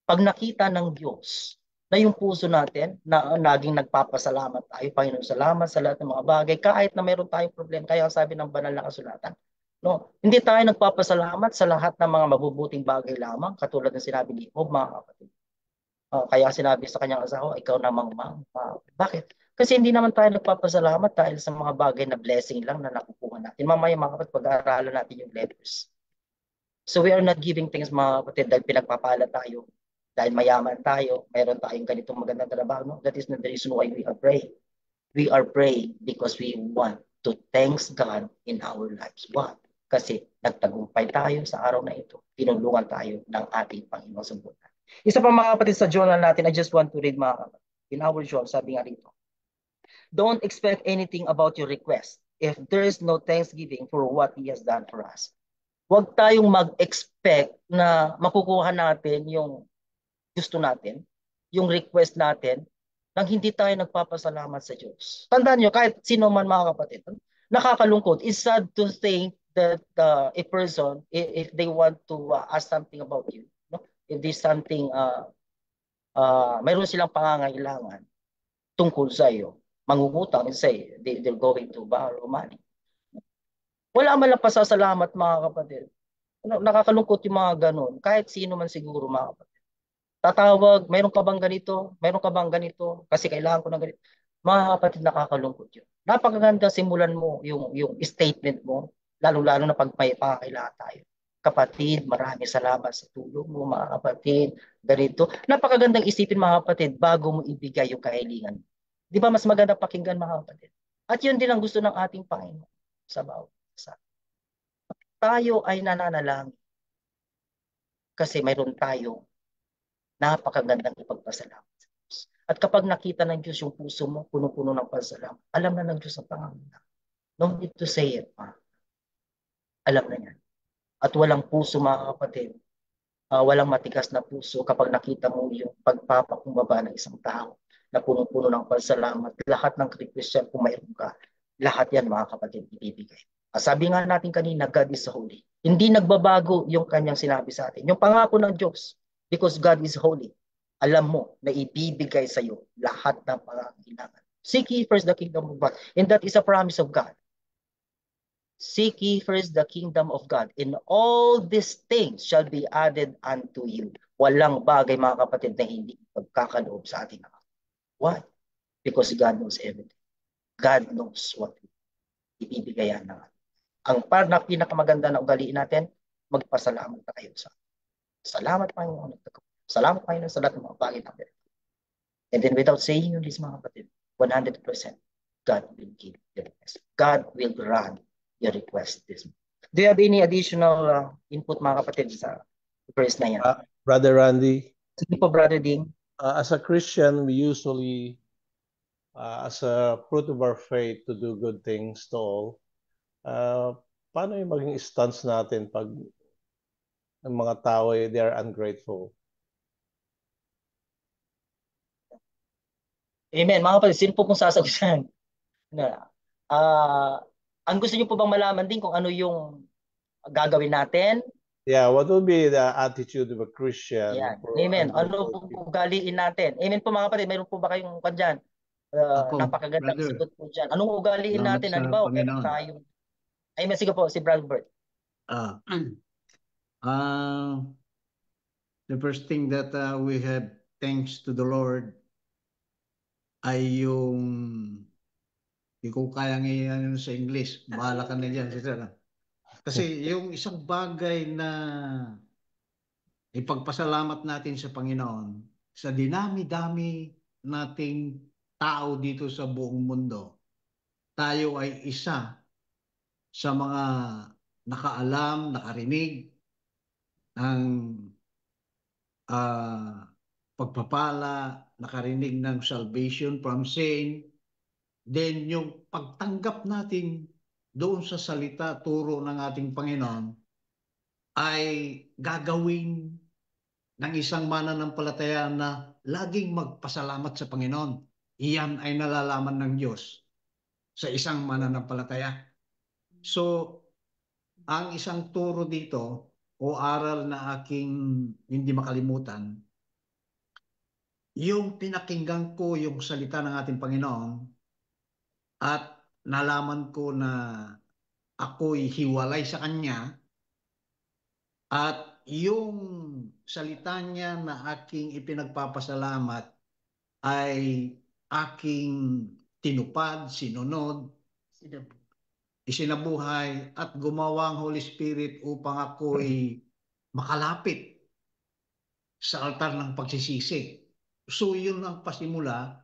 pag nakita ng Diyos na yung puso natin, na naging nagpapasalamat tayo, Panginoon, salamat sa lahat ng mga bagay, kahit na mayroon tayong problema, kaya sabi ng banal na kasulatan, no, hindi tayo nagpapasalamat sa lahat ng mga mabubuting bagay lamang, katulad ng sinabi ni Job, mga kapatid. Kaya sinabi sa kanyang asawa, ikaw namang bakit? Kasi hindi naman tayo nagpapasalamat dahil sa mga bagay na blessing lang na nakukuha natin. Mamaya mga kapatid, pag-aaralan natin yung letters. So we are not giving things mga kapatid dahil pinagpapala tayo, dahil mayaman tayo, mayroon tayong ganitong magandang trabaho. No? That is not the reason why we are praying. We are praying because we want to thank God in our lives. Why? Kasi nagtagumpay tayo sa araw na ito. Tinulungan tayo ng ating Panginoon sa buhay. Isa pa mga kapatid sa journal natin, I just want to read mga kapatid. In our journal, sabi nga rito, don't expect anything about your request if there is no thanksgiving for what He has done for us. Huwag tayong mag-expect na makukuha natin yung gusto natin, yung request natin, nang hindi tayo nagpapasalamat sa Diyos. Tandaan nyo, kahit sino man mga kapatid, nakakalungkot. It's sad to think that a person, if they want to ask something about you, no? If there's something, mayroon silang pangangailangan tungkol sa iyo, mangungutang, say, they're going to borrow money. Wala man lang pasasalamat mga kapatid. Nakakalungkot yung mga ganun. Kahit sino man siguro mga kapatid. Tatawag, mayroon ka bang ganito? Mayroon ka bang ganito? Kasi kailangan ko ng ganito. Mga kapatid, nakakalungkot yun. Napakaganda simulan mo yung statement mo, lalo-lalo na pag may pakakailangan tayo. Kapatid, maraming salamat sa tulong mo, mga kapatid. Ganito. Napakagandang isipin, mga kapatid, bago mo ibigay yung kahilingan. Di ba mas maganda pakinggan, mga kapatid? At yun din ang gusto ng ating Panginoon sa bawat isa. Tayo ay nananalangin kasi mayroon tayong napakagandang ipagpasalamat sa Diyos. At kapag nakita ng Diyos yung puso mo, puno-puno ng pasalamat, alam na ng Diyos ang pangangailangan. No need to say it, ma. Alam na yan. at walang puso, mga kapatid. Walang matigas na puso kapag nakita mo yung pagpapakumbaba ng isang tao na punong-puno ng pasalamat. Lahat ng Christian, kung mayroon ka, lahat yan, mga kapatid, ibibigay. Sabi nga natin kanina, God is holy. Hindi nagbabago yung kanyang sinabi sa atin. Yung pangako ng Diyos, because God is holy, alam mo na ibibigay sa iyo lahat ng pangangailangan. Seek ye first the kingdom of God. And that is a promise of God. Seek ye first the kingdom of God, and all these things shall be added unto you. Walang bagay, mga kapatid, na hindi pagkakaloob sa atin. Why? Because God knows everything. God knows what ibibigayan na. Ang pinakamaganda na ugaliin natin, magpasalamat na kayo sa atin. Salamat, Panginoon. Salamat, Panginoon, sa lahat ng mga bagay natin. And then without saying this, mga kapatid, 100% God will give the request. God will grant your request this month. Do you have any additional input, mga kapatid, sa verse na yan? Brother Randy? Sige po, Brother Ding. As a Christian, we usually, as a fruit of our faith, to do good things to all. Paano yung maging stance natin pag ng mga tao, they are ungrateful? Amen. Mga kapatid, sino po kung sasagutan? Ang gusto niyo po bang malaman din kung ano yung gagawin natin? Yeah, what will be the attitude of a Christian? Yan. Amen. Ano po ugaliin natin? Amen po, mga kapatid. Mayroon po ba kayong dyan? Napakagandang sagot po dyan. Anong ugaliin natin? Halimbawa, meron tayong... Amen. Sige po, si Brother Bert. The first thing that we have, thanks to the Lord, ay yung hindi ko kayang i-ano sa English. Bahala ka na dyan. Kasi yung isang bagay na ipagpasalamat natin sa Panginoon, sa dinami-dami nating tao dito sa buong mundo, tayo ay isa sa mga nakaalam, nakarinig ng pagpapala, nakarinig ng salvation from sin. Then yung pagtanggap natin doon sa salita, turo ng ating Panginoon, ay gagawin ng isang mananampalataya na laging magpasalamat sa Panginoon. Iyan ay nalalaman ng Diyos sa isang mananampalataya. So, ang isang turo dito o aral na aking hindi makalimutan, yung pinakinggan ko yung salita ng ating Panginoon, at nalaman ko na ako'y hiwalay sa Kanya, at yung salita niya na aking ipinagpapasalamat ay aking tinupad, sinunod, isinabuhay, at gumawa ang Holy Spirit upang ako'y makalapit sa altar ng pagsisisi. So yun ang pasimula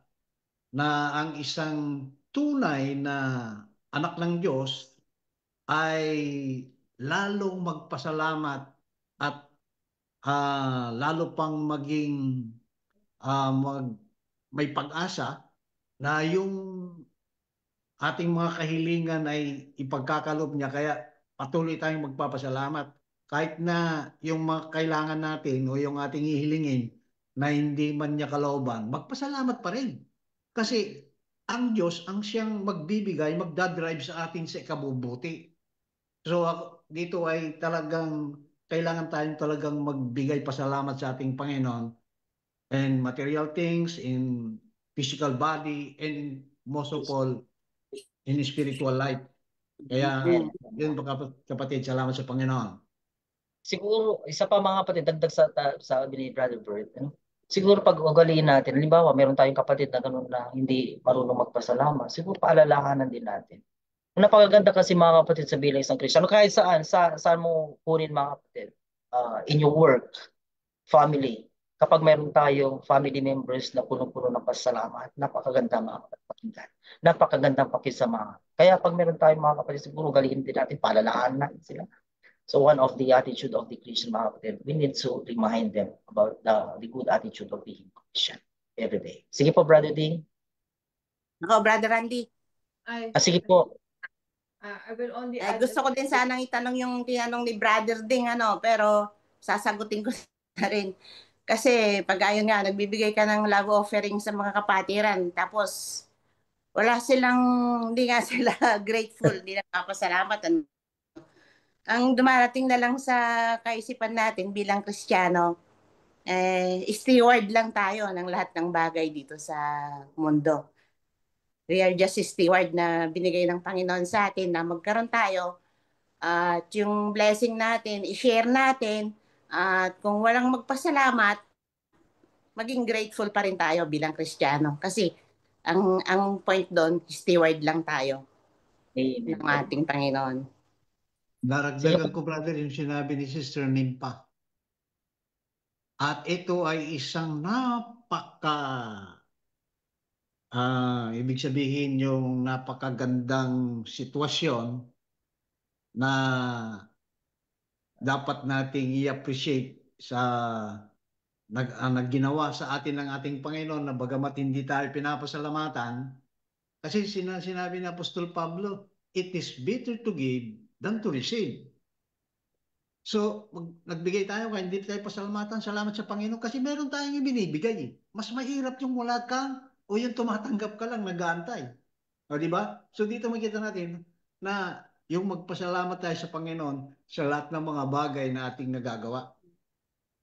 na ang isang tunay na anak ng Diyos ay lalong magpasalamat at lalo pang maging may pag-asa na yung ating mga kahilingan ay ipagkakalob niya. Kaya patuloy tayong magpapasalamat. Kahit na yung mga kailangan natin o yung ating hihilingin na hindi man niya kalooban, magpasalamat pa rin. Kasi ang Diyos ang siyang magbibigay, magdadrive sa atin sa ikabubuti. So dito ay talagang kailangan tayong talagang magbigay pasalamat sa ating Panginoon, and material things, in physical body, and most of all, in spiritual life. Kaya yun, kapatid, salamat sa Panginoon. Siguro, isa pa, mga kapatid, dagdag sa ni Brother Bert, siguro pag ugaliin natin, halimbawa, meron tayong kapatid na ganun na hindi marunong magpasalamat, siguro paalalahanan din natin. Napakaganda kasi, mga kapatid, sa bilang isang Kristiyano, kahit saan mo kunin, mga kapatid, in your work, family, kapag meron tayong family members na punong-puno ng pasalamat, napakaganda, mga kapatid, pakinggan. Napakagandang pakisama. Kaya pag meron tayong, mga kapatid, siguro galiin din natin, paalalahanan natin sila. So one of the attitude of the Christian, mga kapatid, we need to remind them about the good attitude of being Christian every day. Sige po, Brother Ding. Ako, Brother Randy. Sige po. I will only Eh, add gusto ko din sanang itanong yung tinanong ni Brother Ding, pero sasagutin ko na rin. Kasi pag ayun nga, nagbibigay ka ng love offering sa mga kapatiran, tapos wala silang, hindi nga sila grateful, hindi nagpapasalamat. Ang dumarating na lang sa kaisipan natin bilang Kristiyano, steward lang tayo ng lahat ng bagay dito sa mundo. We are just steward na binigay ng Panginoon sa atin na magkaroon tayo at yung blessing natin, i-share natin at kung walang magpasalamat, maging grateful pa rin tayo bilang Kristiyano. Kasi ang point doon, steward lang tayo Amen. ng ating Panginoon. Daragdagan ko, brother, yung sinabi ni Sister Nimpa. At ito ay isang ibig sabihin yung napakagandang sitwasyon na dapat nating i-appreciate sa nagginawa sa atin ng ating Panginoon na bagamat hindi tayo pinapasalamatan, kasi sinabi ni Apostol Pablo, it is better to give than to receive. So, nagbigay tayo kaya hindi tayo pasalamatan, salamat sa Panginoon kasi meron tayong ibinibigay. Mas mahirap yung wala kang o yung tumatanggap ka lang, nag-aantay. O, di ba? So, dito makita natin na yung magpasalamat tayo sa Panginoon sa lahat ng mga bagay na ating nagagawa.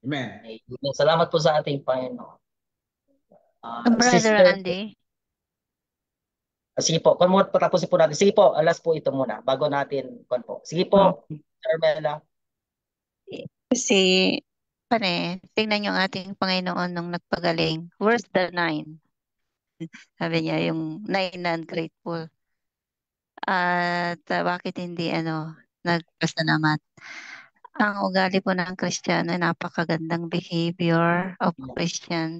Amen. Amen. Salamat po sa ating Panginoon. Brother Sister, Andy. sige po, patapusin po natin. Sige po, alas po ito muna bago natin po. Sige po, Carmela. Kasi, tingnan yung ating Panginoon nung nagpagaling. Worse than 9. Sabi niya, yung 9 na ungrateful. At bakit hindi nagpasalamat? Ang ugali po ng Kristiyano, napakagandang behavior of Christian,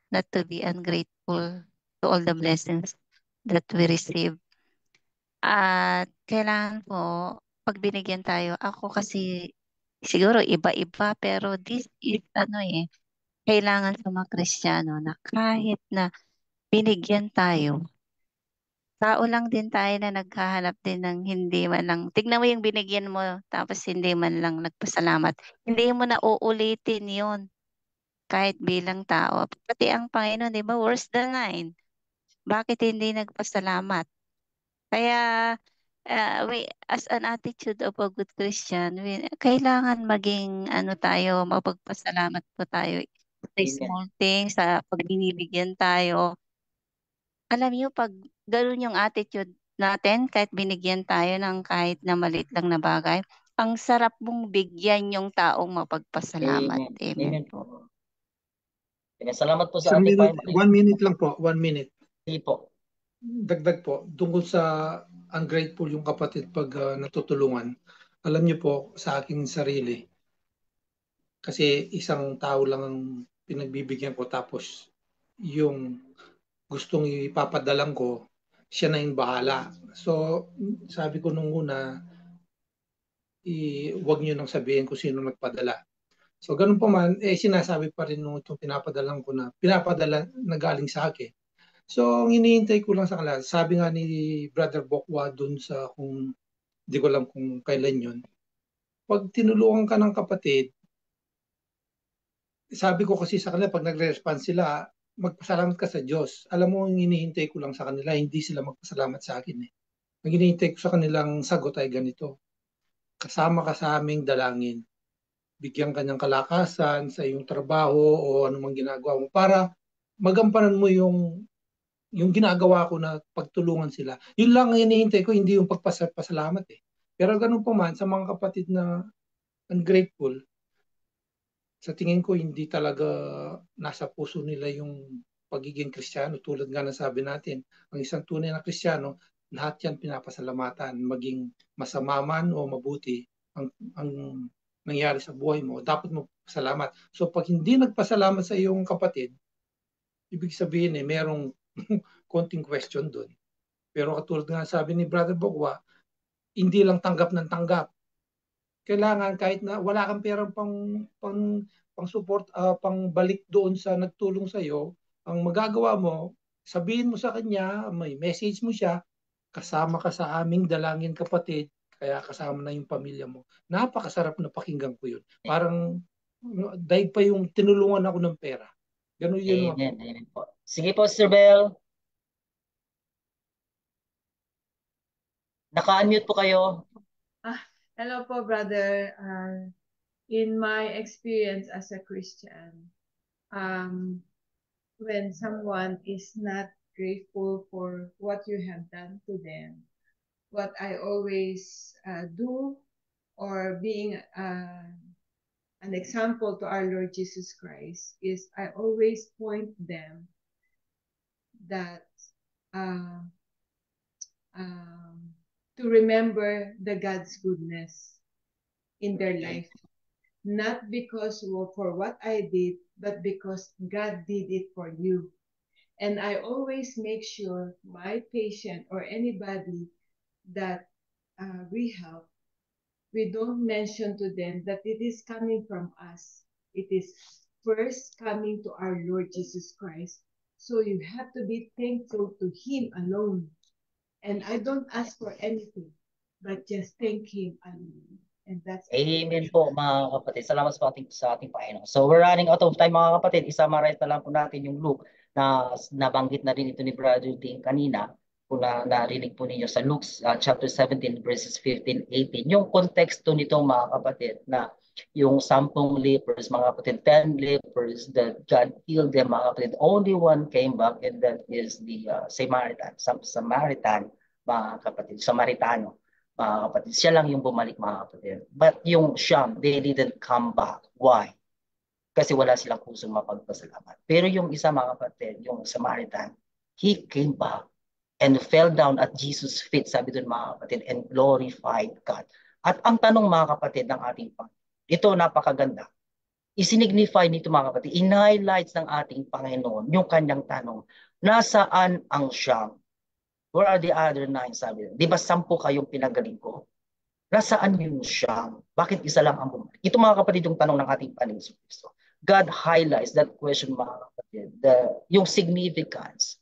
not to be ungrateful to all the blessings that we receive. At kailangan po, pag binigyan tayo, ako kasi siguro iba-iba, pero this is kailangan sa mga Kristiyano na kahit na binigyan tayo, tao lang din tayo na naghahanap din ng hindi man lang. Tignan mo yung binigyan mo, tapos hindi man lang nagpasalamat. Hindi mo na uulitin yun kahit bilang tao. Pati ang Panginoon, di ba, worse than 9. Bakit hindi nagpasalamat? Kaya, as an attitude of a good Christian, kailangan maging tayo, mapagpasalamat po tayo sa small things, sa pag binibigyan tayo. Alam niyo, pag gano'n yung attitude natin, kahit binigyan tayo ng kahit na maliit lang na bagay, ang sarap mong bigyan yung taong mapagpasalamat. Amen. Amen Amen po. po. Amen. Salamat po sa ating Panginoon. 1 minute lang po, 1 minute. Sige po. Dagdag po, tungkol sa ungrateful yung kapatid pag natutulungan. Alam niyo po, sa aking sarili, kasi isang tao lang ang pinagbibigyan ko tapos yung gustong ipapadalang ko, siya na yung bahala. So, sabi ko nung una, huwag niyo nang sabihin kung sino nagpadala. So, ganun pa man, sinasabi pa rin nung itong pinapadalang ko na pinapadala na galing sa akin. So, ang hinihintay ko lang sa kanila, sabi nga ni Brother Bokwa dun sa kung di ko alam kung kailan yun, pag tinulungan ka ng kapatid, sabi ko kasi sa kanila, pag nagre-respond sila, magpasalamat ka sa Diyos. Alam mo, ang hinihintay ko lang sa kanila, hindi sila magpasalamat sa akin. Ang hinihintay ko sa kanilang sagot ay ganito. Kasama ka sa aming dalangin. Bigyan ka ng kalakasan sa iyong trabaho o anumang ginagawa mo para magampanan mo yung ginagawa ko na pagtulungan sila. Yun lang ang hinihintay ko, hindi yung pagpasalamat eh. Pero ganun po man, sa mga kapatid na ungrateful, sa tingin ko hindi talaga nasa puso nila yung pagiging Kristiyano. Tulad nga na sabi natin, ang isang tunay na Kristiyano, lahat yan pinapasalamatan, maging masama man o mabuti ang nangyari sa buhay mo, dapat mo pasalamat. So pag hindi nagpasalamat sa iyong kapatid, ibig sabihin merong konting question doon. Pero katulad nga sabi ni Brother Bogwa, hindi lang tanggap ng tanggap. Kailangan kahit na wala kang perang pang support, pang balik doon sa nagtulong sa iyo, ang magagawa mo, sabihin mo sa kanya, may message mo siya, kasama ka sa aming dalangin kapatid, kaya kasama na yung pamilya mo. Napakasarap na pakinggan ko yun. Parang dahil pa yung tinulungan ako ng pera. Ganun yun. Amen. Amen po. Sige po, Sir Bel. Naka-unmute po kayo. Hello po, brother. In my experience as a Christian, when someone is not grateful for what you have done to them, what I always do, or being an example to our Lord Jesus Christ, is I always point them that to remember the God's goodness in their life. Not because for what I did, but because God did it for you. And I always make sure my patient or anybody that we help, we don't mention to them that it is coming from us. It is first coming to our Lord Jesus Christ. So you have to be thankful to Him alone. And I don't ask for anything, but just thank Him alone. And that's Amen po mga kapatid. Salamat sa ating Panginoon. So we're running out of time mga kapatid. Isa-summarize na lang po natin yung Luke na nabanggit na rin ito ni Brother Ding kanina. Kung narinig po ninyo sa Luke chapter 17 verses 15-18. Yung konteksto nito mga kapatid na yung 10 lepers mga kapatid, 10 lepers that God healed them mga kapatid. Only one came back and that is the Samaritan mga kapatid. Samaritano. Mga kapatid. Siya lang yung bumalik mga kapatid. But yung Siyam, they didn't come back. Why? Kasi wala silang pusong mapagpasalamat. Pero yung isa mga kapatid, yung Samaritan, he came back and fell down at Jesus' feet, sabi doon mga kapatid, and glorified God. At ang tanong mga kapatid ng ating Panginoon, ito napakaganda. Isinignify nito mga kapatid, in-highlights ng ating Panginoon yung kanyang tanong, nasaan ang Siyam? Where are the other 9? Sabi, di ba 10 kayong pinagaling ko? Nasaan yung Siyam? Bakit isa lang ang bumalik? Ito mga kapatid yung tanong ng ating Panginoon Kristo. God highlights that question mga kapatid. Yung significance,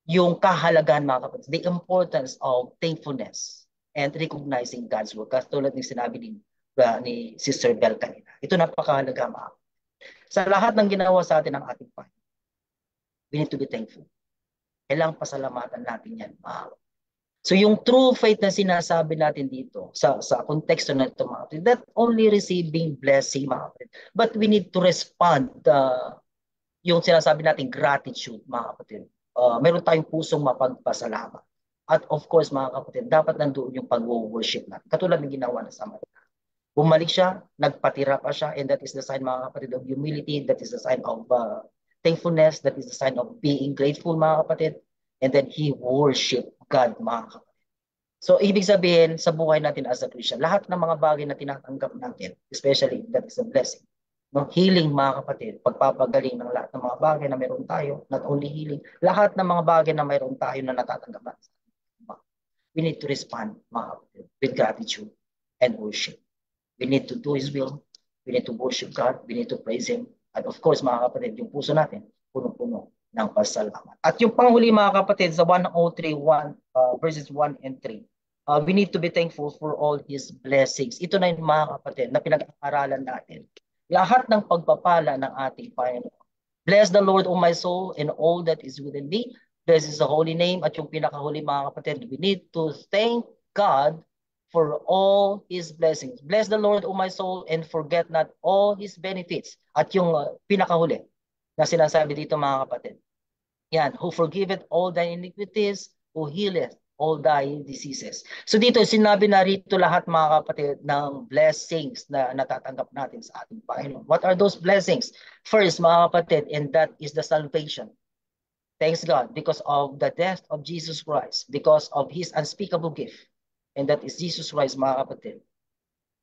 yung kahalagan mga kapatid, the importance of thankfulness and recognizing God's work. Katulad ng sinabi ni Sister Bel kanina. Ito napakahalaga mga kapatid. Sa lahat ng ginawa sa atin ng ating Panginoon, we need to be thankful. Kailangang pasalamatan natin yan. So yung true faith na sinasabi natin dito sa konteksto na ito mga kapatid, that only receiving blessing mga kapatid. But we need to respond yung sinasabi natin gratitude mga kapatid. Meron tayong pusong mapagpasalamat. At of course mga kapatid, dapat nandoon yung pag-worship natin. Katulad ng ginawa ng Samaritan. Bumalik siya, nagpatira pa siya, and that is the sign mga kapatid of humility, that is the sign of thankfulness, that is the sign of being grateful mga kapatid, and then he worship God mga kapatid. So ibig sabihin sa buhay natin as a Christian, lahat ng mga bagay na tinatanggap natin, especially that is a blessing. No, healing mga kapatid, pagpapagaling ng lahat ng mga bagay na meron tayo, not only healing, lahat ng mga bagay na meron tayo na natatanggap natin. We need to respond mga kapatid with gratitude and worship. We need to do His will. We need to worship God. We need to praise Him. At of course, mga kapatid, yung puso natin, punong-puno ng pasalamat. At yung panghuli, mga kapatid, sa 103:1 verses 1 and 3, we need to be thankful for all His blessings. Ito na yung mga kapatid na pinag-aaralan natin. Lahat ng pagpapala ng ating Panginoon. Bless the Lord, O my soul, and all that is within me. Bless His holy name. At yung pinakahuli, mga kapatid, we need to thank God for all His blessings. Bless the Lord, O my soul, and forget not all His benefits. At yung pinakahuli na sinasabi dito mga kapatid. Yan, who forgiveth all thy iniquities, who healeth all thy diseases. So dito, sinabi na rito lahat mga kapatid ng blessings na natatanggap natin sa ating Panginoon. What are those blessings? First mga kapatid, and that is the salvation. Thanks God because of the death of Jesus Christ, because of His unspeakable gift. And that is Jesus Christ, mga kapatid.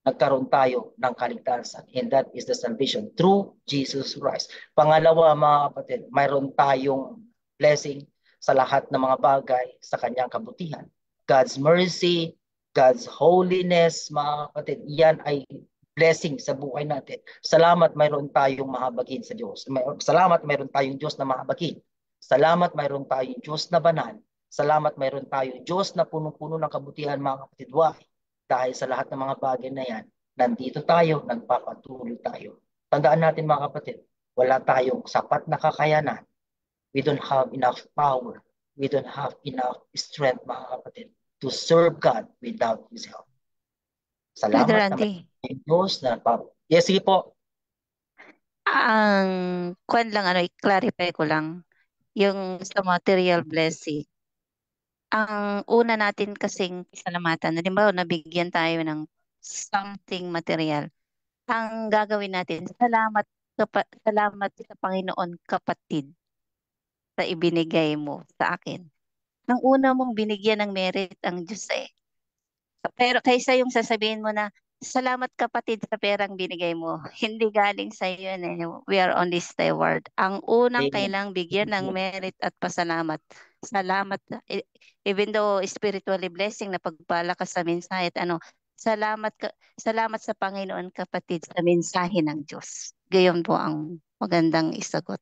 Nagkaroon tayo ng kaligtasan. And that is the salvation through Jesus Christ. Pangalawa, mga kapatid, mayroon tayong blessing sa lahat ng mga bagay sa kanyang kabutihan. God's mercy, God's holiness, mga kapatid, yan ay blessing sa buhay natin. Salamat mayroon tayong mahabagin sa Diyos. Salamat mayroon tayong Diyos na mahabagin. Salamat mayroon tayong Diyos na banal. Salamat mayroon tayo Diyos na punong-puno ng kabutihan mga kapatid. Why? Dahil sa lahat ng mga bagay na yan, nandito tayo, nagpapatuloy tayo. Tandaan natin mga kapatid, wala tayong sapat na kakayanan. We don't have enough power. We don't have enough strength mga kapatid to serve God without His help. Brother Salamat na Randy, may Diyos na Yes, sige po. ang kwan lang, i-clarify ko lang, yung sa material blessing. Ang una natin kasing salamatan, halimbawa nabigyan tayo ng something material. Ang gagawin natin, salamat sa Panginoon kapatid sa ibinigay mo sa akin. Ang una mong binigyan ng merit ang Diyos eh. Pero kaysa yung sasabihin mo na, salamat kapatid sa perang binigay mo. Hindi galing sa iyo yun eh. We are only steward. Ang unang Amen. kailang bigyan ng merit at pasalamat. Salamat. Even though spiritually blessing na pagpala ka sa mensahe at salamat sa Panginoon kapatid sa mensahe ng Diyos. Gayon po ang magandang isagot.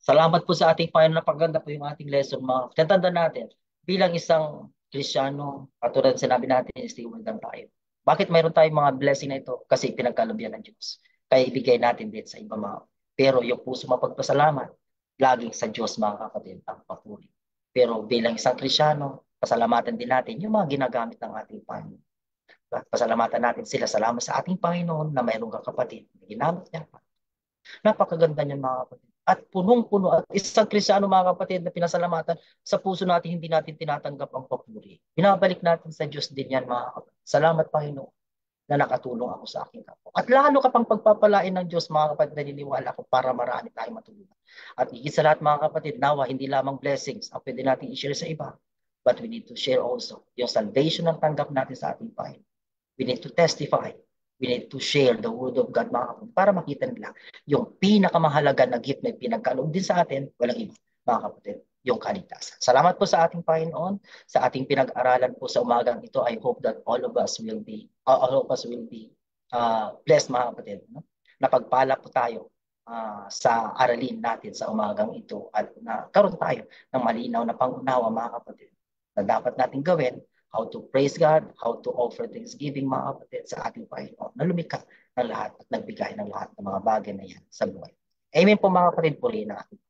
Salamat po sa ating Panginoon. Napaganda po yung ating lesson mga. Tandaan natin, bilang isang Kristiyano, katulad sinabi natin, steward lang tayo. Bakit mayroon tayong mga blessing na ito? Kasi pinagkalooban ng Diyos. Kaya ibigay natin din sa iba mga. Pero yung puso mapagpasalamat, laging sa Diyos mga kapatid ang papuri. Pero bilang isang Kristiyano, pasalamatan din natin yung mga ginagamit ng ating Panginoon. Pasalamatan natin sila. Salamat sa ating Panginoon na mayroong kapatid. Ginamit niya. Napakaganda niyan mga kapatid. At punong-puno at isang Kristiyano mga kapatid na pinasalamatan sa puso natin, hindi natin tinatanggap ang papuri. Binabalik natin sa Diyos din yan mga kapatid. Salamat Panginoon na nakatulong ako sa aking kapwa. At lalo ka pang pagpapalain ng Diyos mga kapatid, naniniwala ko para marami tayong matulungan. At higit sa lahat mga kapatid, nawa hindi lamang blessings ang pwede natin i-share sa iba, but we need to share also yung salvation na tanggap natin sa ating Panginoon. We need to testify. We need to share the word of God mga kapatid para makita nila yung pinakamahalaga na gift na pinagkaloob din sa atin, walang iba mga kapatid, yung kaligtasan. Salamat po sa ating Panginoon, sa ating pinag-aralan po sa umagang ito. I hope that all of us will be blessed mga kapatid. No? Napagpala po tayo sa aralin natin sa umagang ito at nagkaroon tayo ng malinaw na pangunawa mga kapatid na dapat natin gawin, how to praise God, how to offer thanksgiving mga kapatid sa ating Panginoon na lumikha ng lahat at nagbigay ng lahat ng mga bagay na yan sa buhay. Amen po mga kapatid, purihin ang ating